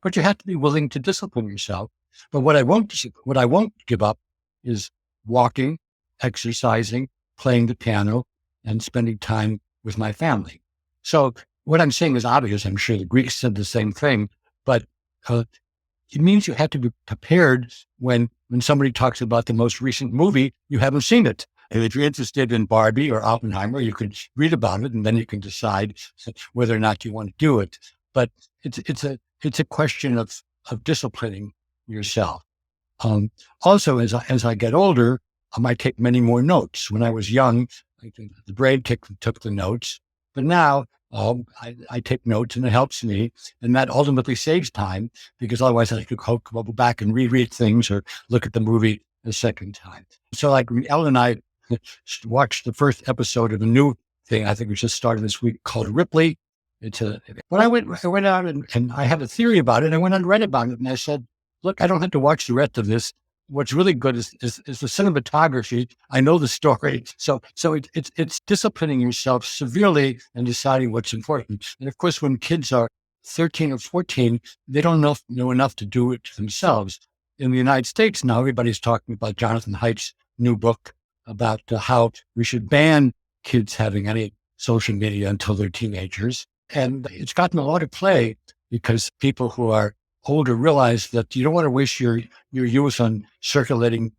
But you have to be willing to discipline yourself. But what I won't give up is walking, exercising, playing the piano, and spending time with my family. So what I'm saying is obvious. I'm sure the Greeks said the same thing, but it means you have to be prepared when somebody talks about the most recent movie, you haven't seen it. And if you're interested in Barbie or Oppenheimer, you can read about it, and then you can decide whether or not you want to do it. But it's a question of disciplining yourself. Also, as I get older, I might take many more notes. When I was young, the brain took the notes, but now I take notes, and it helps me, and that ultimately saves time because otherwise I could go back and reread things or look at the movie a second time. So like Ellen and I watched the first episode of a new thing, I think we just started this week, called Ripley. When I went out and I have a theory about it, I went and read about it, and I said, look, I don't have to watch the rest of this. What's really good is the cinematography. I know the story. So it's disciplining yourself severely and deciding what's important. And of course, when kids are 13 or 14, they don't know enough to do it themselves. In the United States now, everybody's talking about Jonathan Haidt's new book about how we should ban kids having any social media until they're teenagers. And it's gotten a lot of play because people who are older realize that you don't want to waste your youth on circulating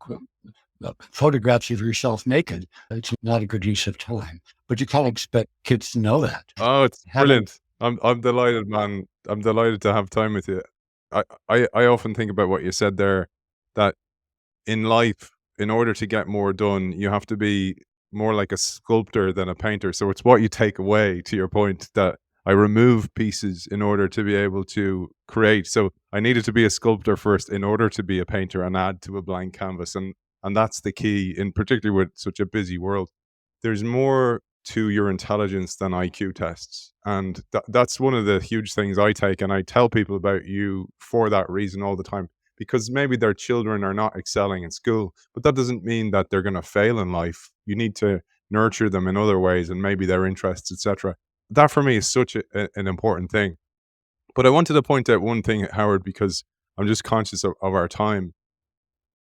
photographs of yourself naked. It's not a good use of time. But you can't expect kids to know that. Oh, it's brilliant. I'm delighted, man. I'm delighted to have time with you. I often think about what you said there, that in life, in order to get more done, you have to be more like a sculptor than a painter. So it's what you take away, to your point, that I remove pieces in order to be able to create. So I needed to be a sculptor first in order to be a painter and add to a blank canvas. And that's the key, in particular with such a busy world. There's more to your intelligence than IQ tests. And that's one of the huge things I take. And I tell people about you for that reason all the time, because maybe their children are not excelling in school, but that doesn't mean that they're going to fail in life. You need to nurture them in other ways, and maybe their interests, etc. That for me is such an important thing. But I wanted to point out one thing, Howard, because I'm just conscious of our time.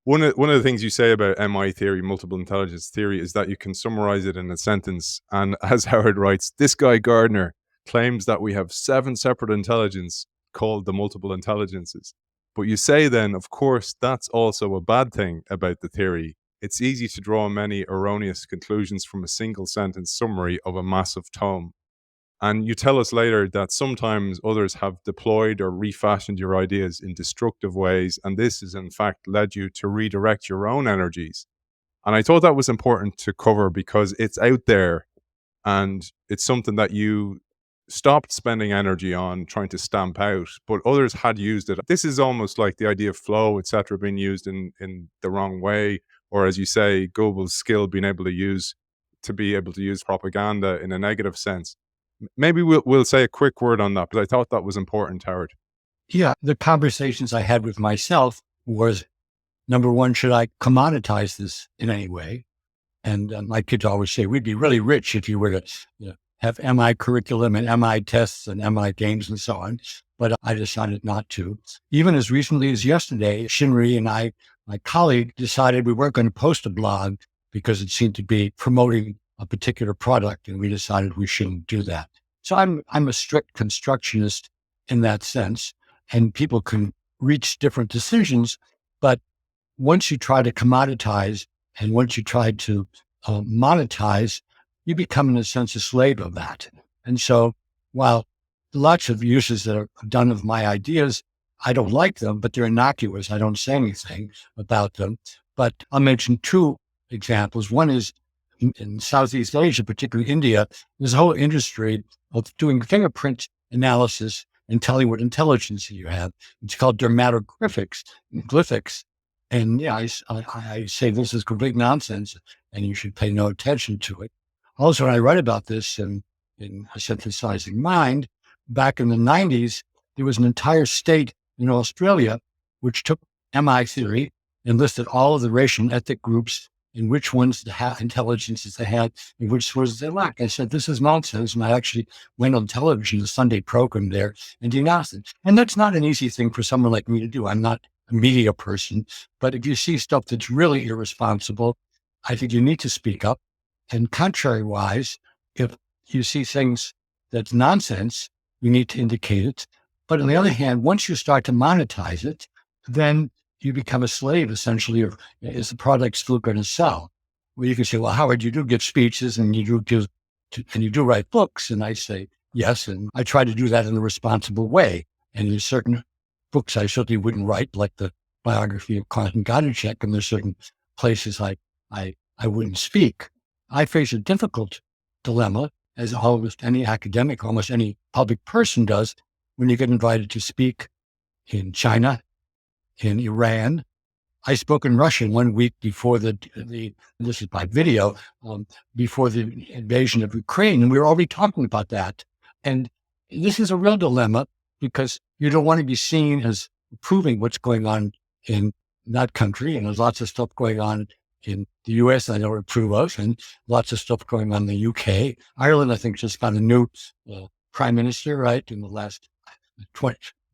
One of the things you say about MI theory, multiple intelligence theory, is that you can summarize it in a sentence. And as Howard writes, this guy Gardner claims that we have 7 separate intelligence called the multiple intelligences. But you say then, of course, that's also a bad thing about the theory. It's easy to draw many erroneous conclusions from a single sentence summary of a massive tome. And you tell us later that sometimes others have deployed or refashioned your ideas in destructive ways, and this has in fact led you to redirect your own energies. And I thought that was important to cover because it's out there, and it's something that you stopped spending energy on trying to stamp out, but others had used it. This is almost like the idea of flow, etc., being used in the wrong way, or as you say, Goebbels' skill being able to use propaganda in a negative sense. Maybe we'll say a quick word on that, but I thought that was important, Howard. Yeah, the conversations I had with myself was, number one, should I commoditize this in any way? And my kids always say, we'd be really rich if you were to have MI curriculum and MI tests and MI games and so on. But I decided not to. Even as recently as yesterday, Shinri and I, my colleague, decided we weren't going to post a blog because it seemed to be promoting a particular product, and we decided we shouldn't do that. So I'm a strict constructionist in that sense, and people can reach different decisions. But once you try to commoditize and once you try to monetize, you become, in a sense, a slave of that. And so while lots of uses that are done of my ideas, I don't like them, but they're innocuous. I don't say anything about them. But I'll mention two examples. One is in Southeast Asia, particularly India, there's a whole industry of doing fingerprint analysis and telling what intelligence you have. It's called dermatoglyphics. And yeah, I say this is complete nonsense and you should pay no attention to it. Also, when I write about this in A Synthesizing Mind, back in the 90s, there was an entire state in Australia which took MI theory and listed all of the racial and ethnic groups and which ones the intelligences they had and which ones they lacked. I said, this is nonsense. And I actually went on television, the Sunday program there, and denounced it. And that's not an easy thing for someone like me to do. I'm not a media person, but if you see stuff that's really irresponsible, I think you need to speak up. And contrary-wise, if you see things that's nonsense, you need to indicate it. But on the other hand, once you start to monetize it, then you become a slave, essentially, of is the product still going to sell? Well, you can say, well, Howard, you do give speeches and you do write books. And I say, yes. And I try to do that in a responsible way. And there's certain books I certainly wouldn't write, like the biography of Gardner, and there's certain places I wouldn't speak. I face a difficult dilemma, as almost any academic, almost any public person does, when you get invited to speak in China, in Iran. I spoke in Russian 1 week before this is by video, before the invasion of Ukraine. And we were already talking about that. And this is a real dilemma because you don't want to be seen as approving what's going on in that country. And there's lots of stuff going on in the US I don't approve of, and lots of stuff going on in the UK. Ireland, I think, just got a new prime minister, right, in the last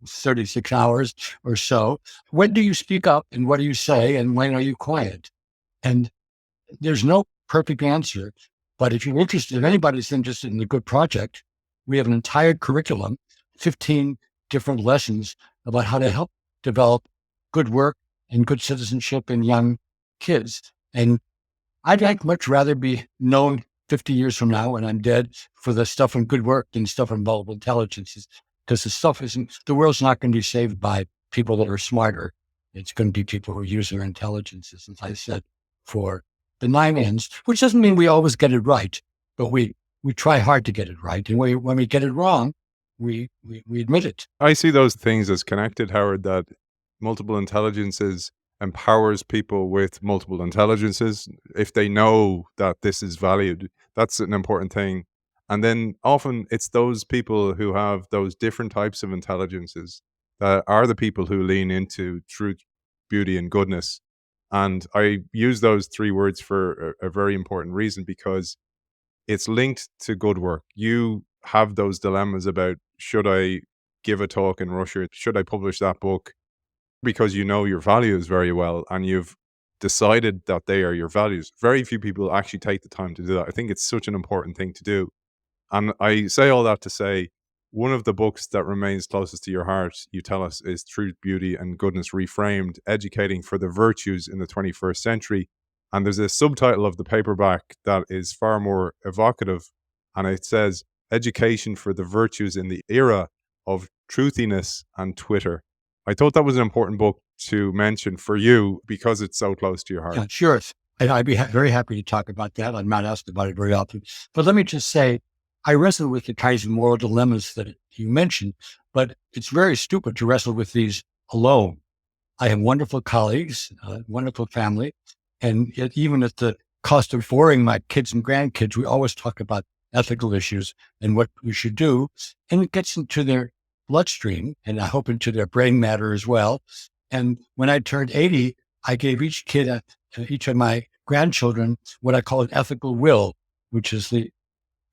36 hours or so. When do you speak up and what do you say and when are you quiet? And there's no perfect answer, but if anybody's interested in a good project, we have an entire curriculum, 15 different lessons about how to help develop good work and good citizenship in young kids. And I'd much rather be known 50 years from now when I'm dead for the stuff on good work than stuff on multiple intelligences. Because the world's not going to be saved by people that are smarter. It's going to be people who use their intelligences, as I said, for benign ends, which doesn't mean we always get it right, but we try hard to get it right. And when we get it wrong, we admit it. I see those things as connected, Howard, that multiple intelligences empowers people with multiple intelligences. If they know that this is valued, that's an important thing. And then often it's those people who have those different types of intelligences that are the people who lean into truth, beauty, and goodness. And I use those three words for a very important reason, because it's linked to good work. You have those dilemmas about, should I give a talk in Russia? Should I publish that book? Because you know your values very well and you've decided that they are your values. Very few people actually take the time to do that. I think it's such an important thing to do. And I say all that to say, one of the books that remains closest to your heart, you tell us, is Truth, Beauty, and Goodness Reframed, Educating for the Virtues in the 21st Century. And there's a subtitle of the paperback that is far more evocative. And it says, Education for the Virtues in the Era of Truthiness and Twitter. I thought that was an important book to mention for you because it's so close to your heart. Yeah, sure. I'd be very happy to talk about that. I'm not asked about it very often. But let me just say, I wrestle with the kinds of moral dilemmas that you mentioned, but it's very stupid to wrestle with these alone. I have wonderful colleagues, wonderful family, and yet even at the cost of boring my kids and grandkids, we always talk about ethical issues and what we should do, and it gets into their bloodstream, and I hope into their brain matter as well. And when I turned 80, I gave each of my grandchildren what I call an ethical will, which is the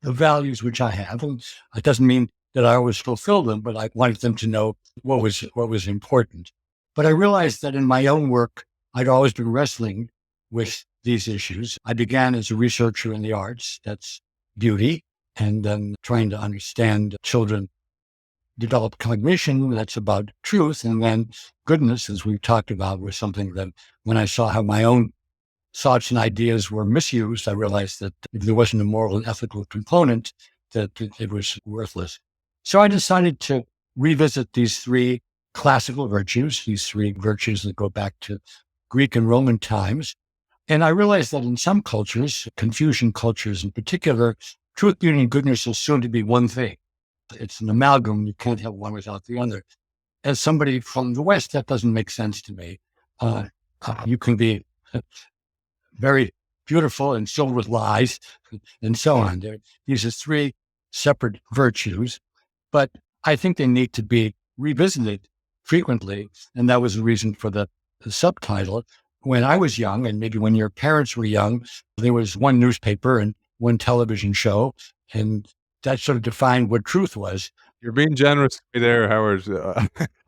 values which I have. And it doesn't mean that I always fulfill them, but I wanted them to know what was important. But I realized that in my own work, I'd always been wrestling with these issues. I began as a researcher in the arts, that's beauty. and then trying to understand children develop cognition that's about truth. And then goodness, as we've talked about, was something that when I saw how my own thoughts and ideas were misused, I realized that if there wasn't a moral and ethical component, that it was worthless. So I decided to revisit these three classical virtues, these three virtues that go back to Greek and Roman times. And I realized that in some cultures, Confucian cultures in particular, truth, beauty, and goodness is soon to be one thing. It's an amalgam. You can't have one without the other. As somebody from the West, that doesn't make sense to me. You can be very beautiful and filled with lies and so on. These are three separate virtues, but I think they need to be revisited frequently. And that was the reason for the subtitle. When I was young, and maybe when your parents were young, there was one newspaper and one television show, and that sort of defined what truth was. You're being generous to me there, Howard.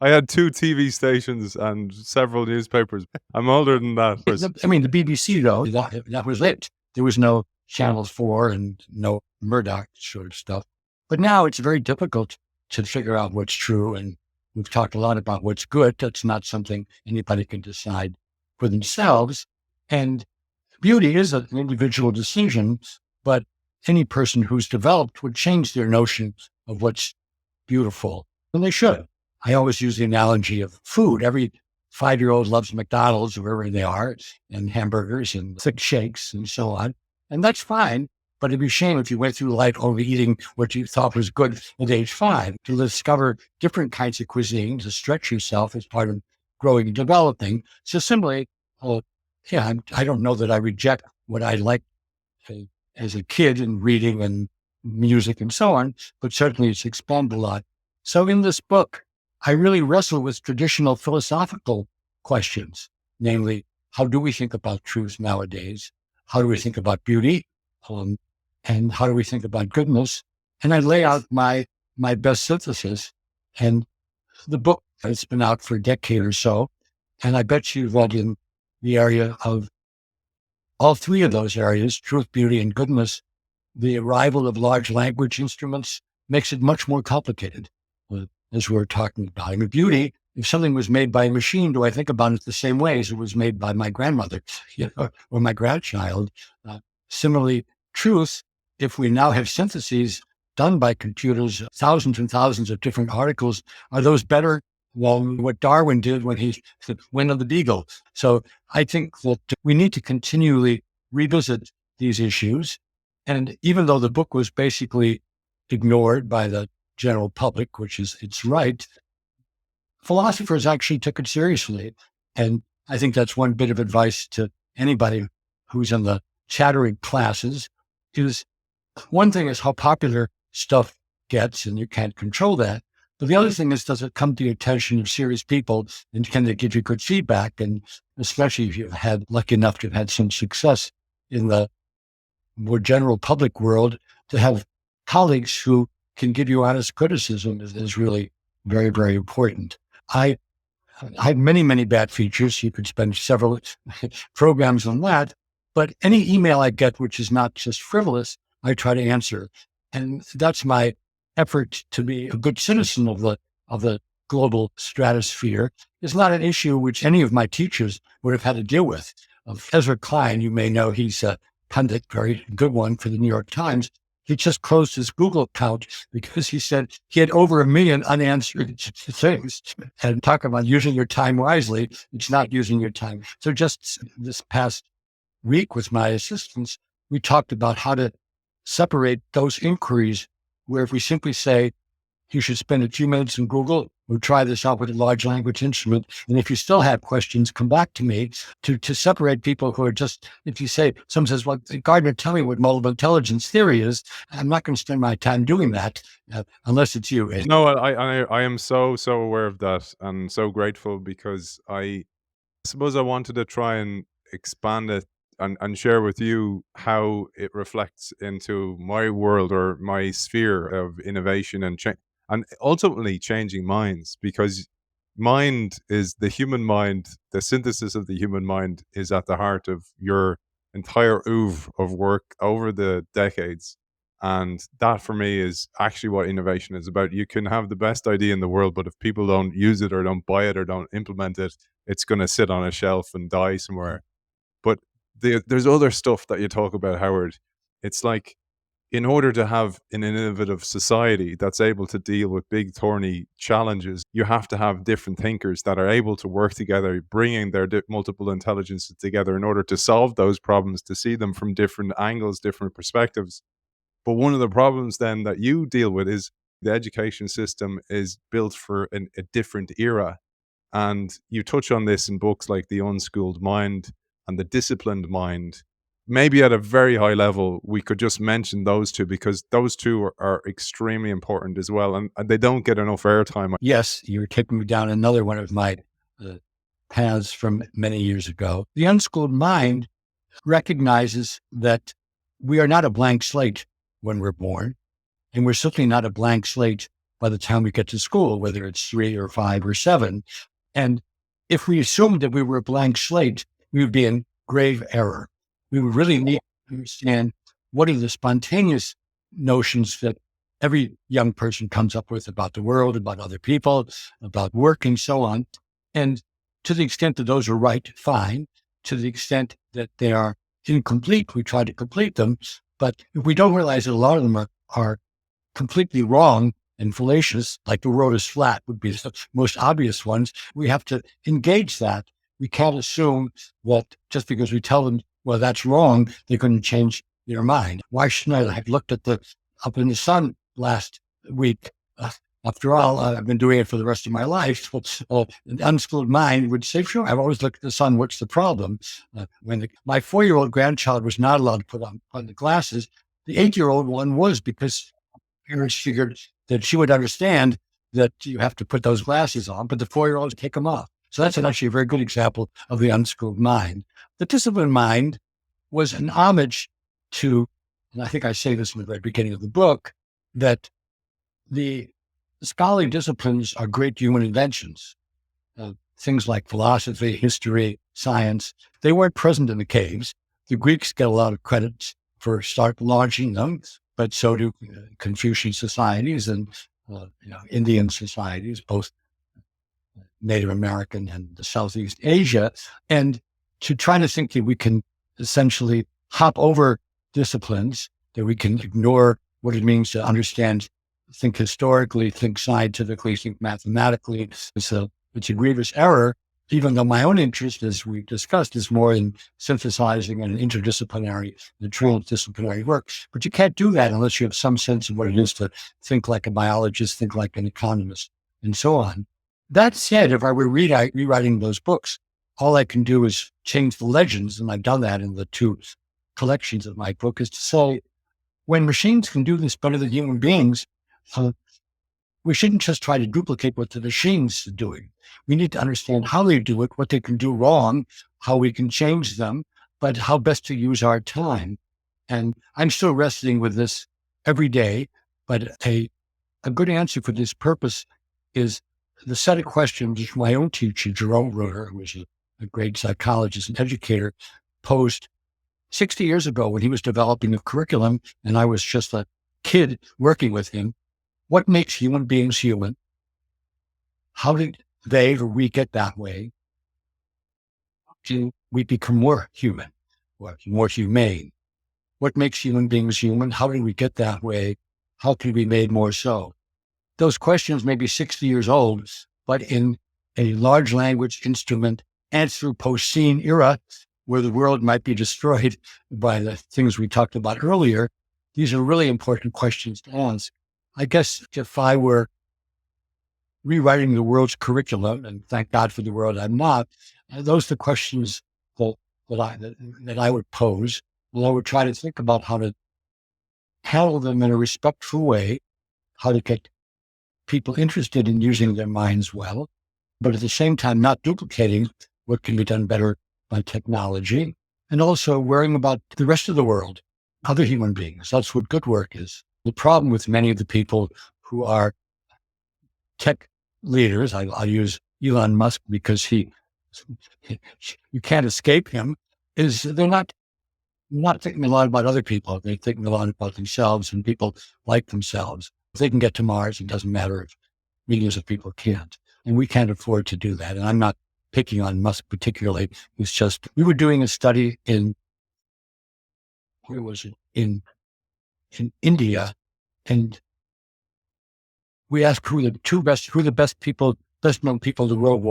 I had 2 TV stations and several newspapers. I'm older than that. I mean, the BBC, though, that was it. There was no Channel 4 and no Murdoch sort of stuff. But now it's very difficult to figure out what's true. And we've talked a lot about what's good. That's not something anybody can decide for themselves. And beauty is an individual decision, but any person who's developed would change their notion of what's beautiful. And they should. I always use the analogy of food. Every 5-year-old loves McDonald's, wherever they are, and hamburgers and thick shakes and so on. And that's fine. But it'd be a shame if you went through life only eating what you thought was good at age 5. To discover different kinds of cuisine, to stretch yourself as part of growing and developing. So simply, I don't know that I reject what I liked as a kid in reading and music and so on, but certainly it's expanded a lot. So in this book, I really wrestle with traditional philosophical questions, namely, how do we think about truth nowadays? How do we think about beauty? And how do we think about goodness? And I lay out my best synthesis. And the book has been out for a decade or so. And I bet you that in the area of all three of those areas, truth, beauty, and goodness, the arrival of large language instruments makes it much more complicated, as we're talking about. I mean, beauty, if something was made by a machine, do I think about it the same way as it was made by my grandmother or my grandchild? Similarly, truth, if we now have syntheses done by computers, thousands and thousands of different articles, are those better than what Darwin did when he went on the Beagle? So I think that we need to continually revisit these issues. And even though the book was basically ignored by the general public, which is its right, philosophers actually took it seriously. And I think that's one bit of advice to anybody who's in the chattering classes is one thing is how popular stuff gets, and you can't control that. But the other thing is, does it come to the attention of serious people, and can they give you good feedback? And especially if you've had lucky enough to have had some success in the more general public world, to have colleagues who can give you honest criticism is really very, very important. I have many, many bad features. You could spend several programs on that. But any email I get, which is not just frivolous, I try to answer. And that's my effort to be a good citizen of the global stratosphere. Is not an issue which any of my teachers would have had to deal with. Ezra Klein, you may know, he's a pundit, very good one for the New York Times. He just closed his Google account because he said he had over 1 million unanswered things. And talk about using your time wisely, it's not using your time. So just this past week with my assistants, we talked about how to separate those inquiries where if we simply say, you should spend a few minutes in Google, we'll try this out with a large language instrument. And if you still have questions, come back to me to separate people who are just, if you say, someone says, well, Gardner, tell me what multiple intelligence theory is. I'm not going to spend my time doing that unless it's you. No, I am so aware of that and so grateful because I suppose I wanted to try and expand it and share with you how it reflects into my world or my sphere of innovation and ultimately changing minds, because mind is the human mind. The synthesis of the human mind is at the heart of your entire oeuvre of work over the decades. And that for me is actually what innovation is about. You can have the best idea in the world, but if people don't use it or don't buy it or don't implement it, it's going to sit on a shelf and die somewhere. But there's other stuff that you talk about, Howard. It's like, in order to have an innovative society that's able to deal with big, thorny challenges, you have to have different thinkers that are able to work together, bringing their multiple intelligences together in order to solve those problems, to see them from different angles, different perspectives. But one of the problems then that you deal with is the education system is built for a different era. And you touch on this in books like The Unschooled Mind and The Disciplined Mind. Maybe at a very high level, we could just mention those two, because those two are extremely important as well. And they don't get enough airtime. Yes, you're taking me down another one of my uh, paths from many years ago. The Unschooled Mind recognizes that we are not a blank slate when we're born, and we're certainly not a blank slate by the time we get to school, whether it's 3 or 5 or 7. And if we assumed that we were a blank slate, we would be in grave error. We would really need to understand what are the spontaneous notions that every young person comes up with about the world, about other people, about work, and so on. And to the extent that those are right, fine. To the extent that they are incomplete, we try to complete them. But if we don't realize that a lot of them are completely wrong and fallacious, like the world is flat would be the most obvious ones, we have to engage that. We can't assume that just because we tell them, well, that's wrong, they're going to change their mind. Why shouldn't I have looked at the up in the sun last week? After all, I've been doing it for the rest of my life. An unschooled mind would say, sure, I've always looked at the sun. What's the problem? My 4-year-old grandchild was not allowed to put on the glasses, the 8-year-old one was, because parents figured that she would understand that you have to put those glasses on, but the 4-year-olds take them off. So that's actually a very good example of the unschooled mind. The disciplined mind was an homage to, and I think I say this in the very beginning of the book, that the scholarly disciplines are great human inventions. Things like philosophy, history, science, they weren't present in the caves. The Greeks get a lot of credit for start launching them, but so do Confucian societies and Indian societies, both Native American and Southeast Asia. And to try to think that we can essentially hop over disciplines, that we can ignore what it means to understand, think historically, think scientifically, think mathematically, it's a grievous error, even though my own interest, as we discussed, is more in synthesizing and interdisciplinary, the transdisciplinary work. But you can't do that unless you have some sense of what it is to think like a biologist, think like an economist, and so on. That said, if I were rewriting those books, all I can do is change the legends, and I've done that in the 2 collections of my book, is to say, when machines can do this better than human beings, we shouldn't just try to duplicate what the machines are doing. We need to understand how they do it, what they can do wrong, how we can change them, but how best to use our time. And I'm still wrestling with this every day, but a good answer for this purpose is the set of questions which my own teacher, Jerome Rutter, who was a great psychologist and educator, posed 60 years ago when he was developing a curriculum, and I was just a kid working with him. What makes human beings human? How did they or we get that way? Do we become more human or more humane? What makes human beings human? How did we get that way? How can we be made more so? Those questions may be 60 years old, but in a large language instrument Anthropocene era, where the world might be destroyed by the things we talked about earlier, these are really important questions to ask. I guess if I were rewriting the world's curriculum, and thank God for the world I'm not, those are the questions that I would pose. And I would try to think about how to handle them in a respectful way, how to get people interested in using their minds well, but at the same time not duplicating what can be done better by technology, and also worrying about the rest of the world, other human beings. That's what good work is. The problem with many of the people who are tech leaders, I'll use Elon Musk because you can't escape him, is they're not not thinking a lot about other people. They're thinking a lot about themselves and people like themselves. If they can get to Mars, it doesn't matter if millions of people can't. And we can't afford to do that. And I'm not picking on Musk particularly. It's just, we were doing a study where was it? In India. And we asked who the best known people in the world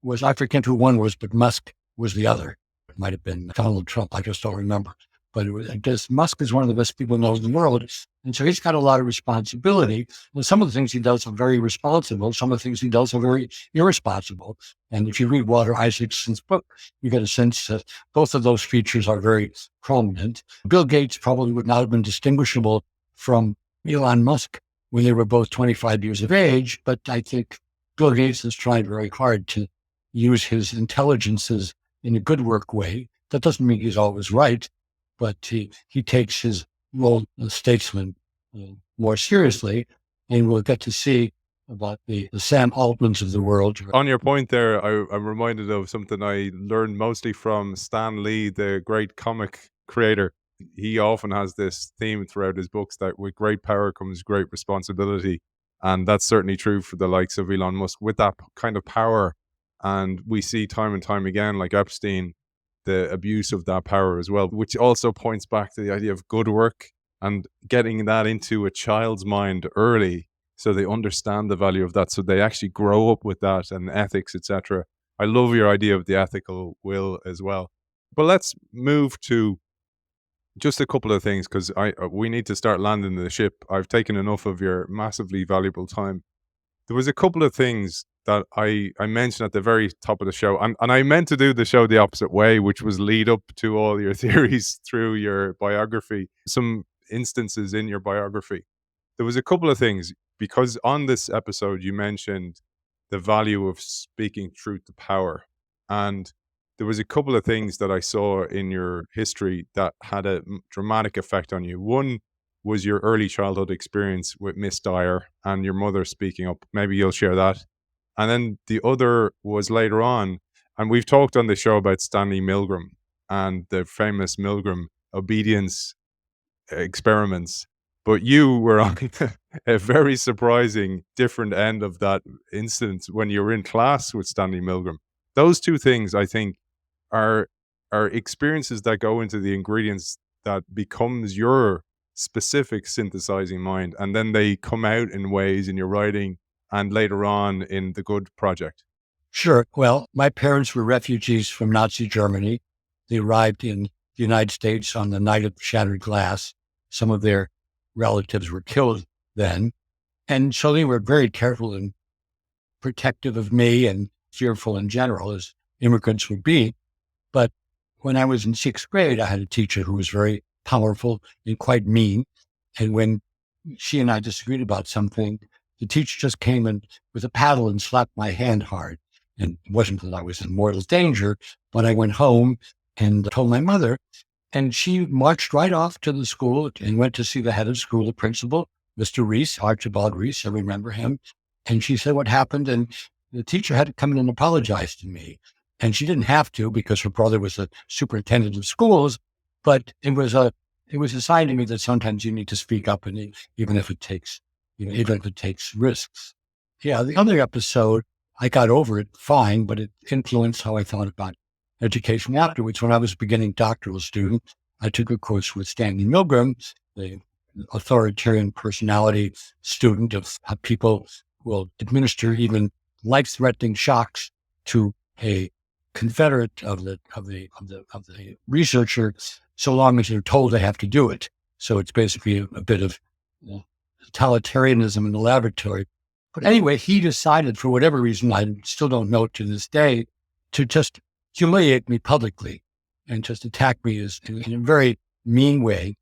was. I forget who one was, but Musk was the other. It might have been Donald Trump. I just don't remember. But I guess Musk is one of the best people known in the world. And so he's got a lot of responsibility. And some of the things he does are very responsible. Some of the things he does are very irresponsible. And if you read Walter Isaacson's book, you get a sense that both of those features are very prominent. Bill Gates probably would not have been distinguishable from Elon Musk when they were both 25 years of age. But I think Bill Gates has tried very hard to use his intelligences in a good work way. That doesn't mean he's always right, but he takes his role as statesman more seriously, and we'll get to see about the Sam Altmans of the world. On your point there, I'm reminded of something I learned mostly from Stan Lee, the great comic creator. He often has this theme throughout his books that with great power comes great responsibility. And that's certainly true for the likes of Elon Musk with that kind of power. And we see time and time again, like Epstein, the abuse of that power as well, which also points back to the idea of good work and getting that into a child's mind early so they understand the value of that, so they actually grow up with that and ethics, etc. I love your idea of the ethical will as well. But let's move to just a couple of things, because we need to start landing the ship. I've taken enough of your massively valuable time. There was a couple of things that I mentioned at the very top of the show, and I meant to do the show the opposite way, which was lead up to all your theories through your biography, some instances in your biography. There was a couple of things, because on this episode you mentioned the value of speaking truth to power, and there was a couple of things that I saw in your history that had a dramatic effect on you. One was your early childhood experience with Miss Dyer and your mother speaking up. Maybe you'll share that. And then the other was later on, and we've talked on the show about Stanley Milgram and the famous Milgram obedience experiments, but you were on a very surprising different end of that instance when you were in class with Stanley Milgram. Those two things, I think, are experiences that go into the ingredients that becomes your specific synthesizing mind, and then they come out in ways in your writing and later on in the Good Project. Sure. Well, my parents were refugees from Nazi Germany. They arrived in the United States on the night of shattered glass. Some of their relatives were killed then. And so they were very careful and protective of me and fearful in general, as immigrants would be. But when I was in sixth grade, I had a teacher who was very powerful and quite mean. And when she and I disagreed about something, the teacher just came in with a paddle and slapped my hand hard. And it wasn't that I was in mortal danger, but I went home and told my mother, and she marched right off to the school and went to see the head of school, the principal, Mr. Reese, Archibald Reese. I remember him. And she said what happened. And the teacher had to come in and apologize to me. And she didn't have to because her brother was a superintendent of schools. But it was a sign to me that sometimes you need to speak up, and even if it takes risks. Yeah, the other episode, I got over it fine, but it influenced how I thought about education afterwards. When I was a beginning doctoral student, I took a course with Stanley Milgram, the authoritarian personality student of how people will administer even life-threatening shocks to a confederate of the researcher, so long as they're told they have to do it. So it's basically a bit of totalitarianism in the laboratory. But anyway, he decided, for whatever reason, I still don't know to this day, to just humiliate me publicly and just attack me in a very mean way.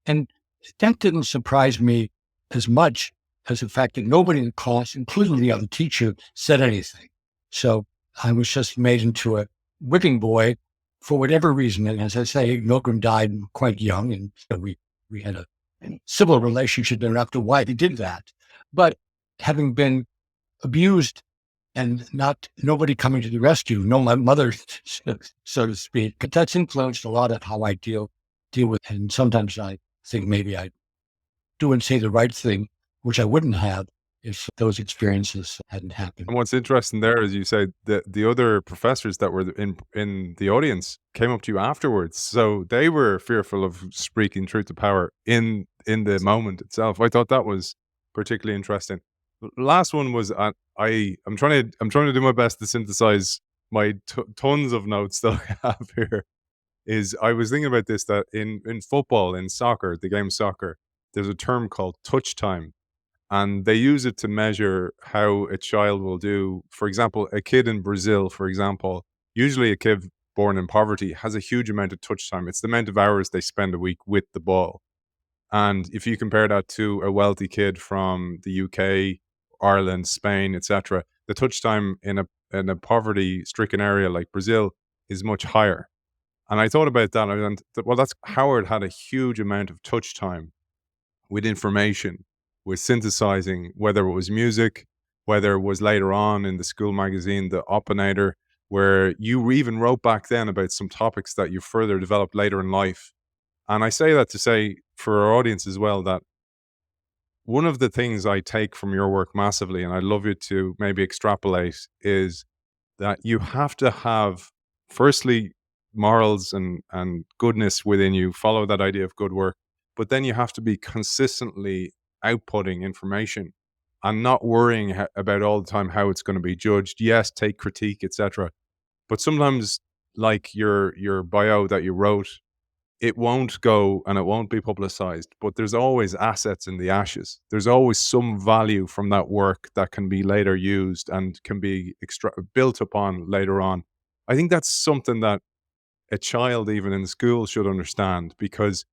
And that didn't surprise me as much as the fact that nobody in the class, including the other teacher, said anything. So I was just made into a whipping boy for whatever reason. And as I say, Milgram died quite young, and we had a civil relationship thereafter why he did that. But having been abused and nobody coming to the rescue, no, my mother, so to speak, that's influenced a lot of how I deal deal with. And sometimes I think maybe I do and say the right thing, which I wouldn't have if those experiences hadn't happened. And what's interesting there is you say that the other professors that were in the audience came up to you afterwards, so they were fearful of speaking truth to power in the moment itself. I thought that was particularly interesting. Last one was I'm trying to do my best to synthesize my tons of notes that I have here. Is I was thinking about this, that in football, in soccer, the game soccer, there's a term called touch time, and they use it to measure how a child will do. For example, a kid in Brazil, for example, usually a kid born in poverty has a huge amount of touch time. It's the amount of hours they spend a week with the ball. And if you compare that to a wealthy kid from the UK, Ireland, Spain, etc., the touch time in a poverty stricken area like Brazil is much higher. And I thought about that. I went, well, that's Howard had a huge amount of touch time with information, with synthesizing, whether it was music, whether it was later on in the school magazine, the Opinator, where you even wrote back then about some topics that you further developed later in life. And I say that to say for our audience as well that one of the things I take from your work massively, and I'd love you to maybe extrapolate, is that you have to have, firstly, morals and goodness within you, follow that idea of good work, but then you have to be consistently outputting information and not worrying about all the time how it's going to be judged. Yes, take critique, etc. But sometimes, like your bio that you wrote, it won't go and it won't be publicized, but there's always assets in the ashes. There's always some value from that work that can be later used and can be built upon later on. I think that's something that a child, even in school, should understand, because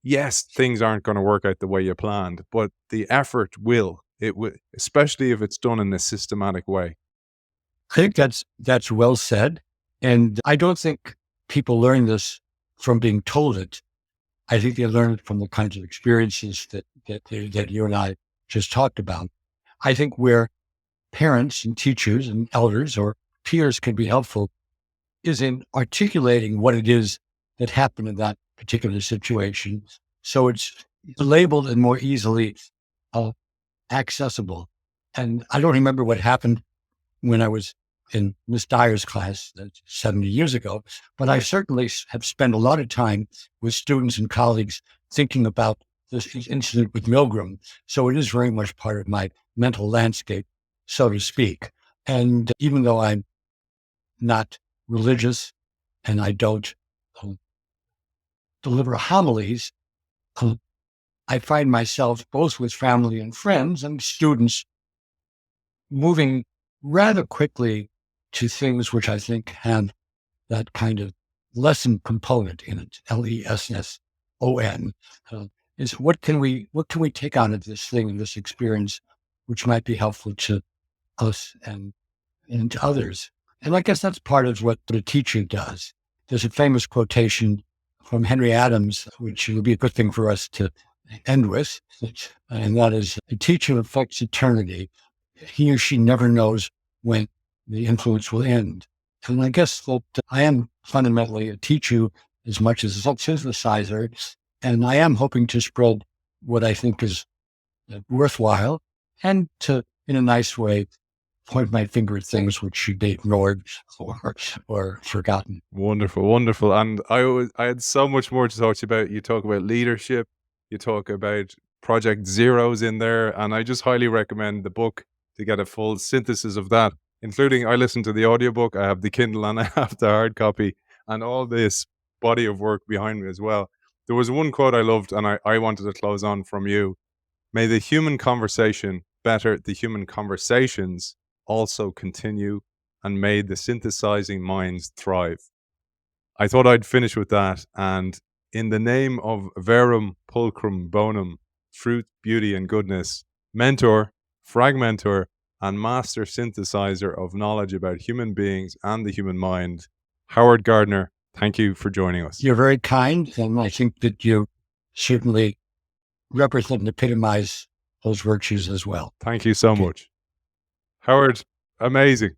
yes, things aren't going to work out the way you planned, but the effort will. It will, especially if it's done in a systematic way. I think that's well said. And I don't think people learn this from being told it. I think they learn it from the kinds of experiences that you and I just talked about. I think where parents and teachers and elders or peers can be helpful is in articulating what it is that happened in that particular situation, so it's labeled and more easily accessible. And I don't remember what happened when I was in Miss Dyer's class 70 years ago, but I certainly have spent a lot of time with students and colleagues thinking about this incident with Milgram. So it is very much part of my mental landscape, so to speak. And even though I'm not religious and I don't deliver homilies, I find myself both with family and friends and students moving rather quickly to things which I think have that kind of lesson component in it. LESSON is what can we take out of this thing, this experience, which might be helpful to us and to others. And I guess that's part of what the teaching does. There's a famous quotation from Henry Adams, which would be a good thing for us to end with, and that is, "A teacher affects eternity. He or she never knows when the influence will end." And I guess that I am fundamentally a teacher as much as a synthesizer, and I am hoping to spread what I think is worthwhile and to, in a nice way, point my finger at things which should be ignored or forgotten. Wonderful, wonderful. And I had so much more to talk to you about. You talk about leadership, you talk about Project Zeros in there, and I just highly recommend the book to get a full synthesis of that, including I listened to the audiobook, I have the Kindle and I have the hard copy, and all this body of work behind me as well. There was one quote I loved, and I wanted to close on from you. "May the human conversation better the human conversations also continue, and may the synthesizing minds thrive." I thought I'd finish with that. And in the name of Verum Pulchrum Bonum, truth, beauty, and goodness, mentor, fragmentor, and master synthesizer of knowledge about human beings and the human mind, Howard Gardner, thank you for joining us. You're very kind, and I think that you certainly represent and epitomize those virtues as well. Thank you so much. Howard, amazing.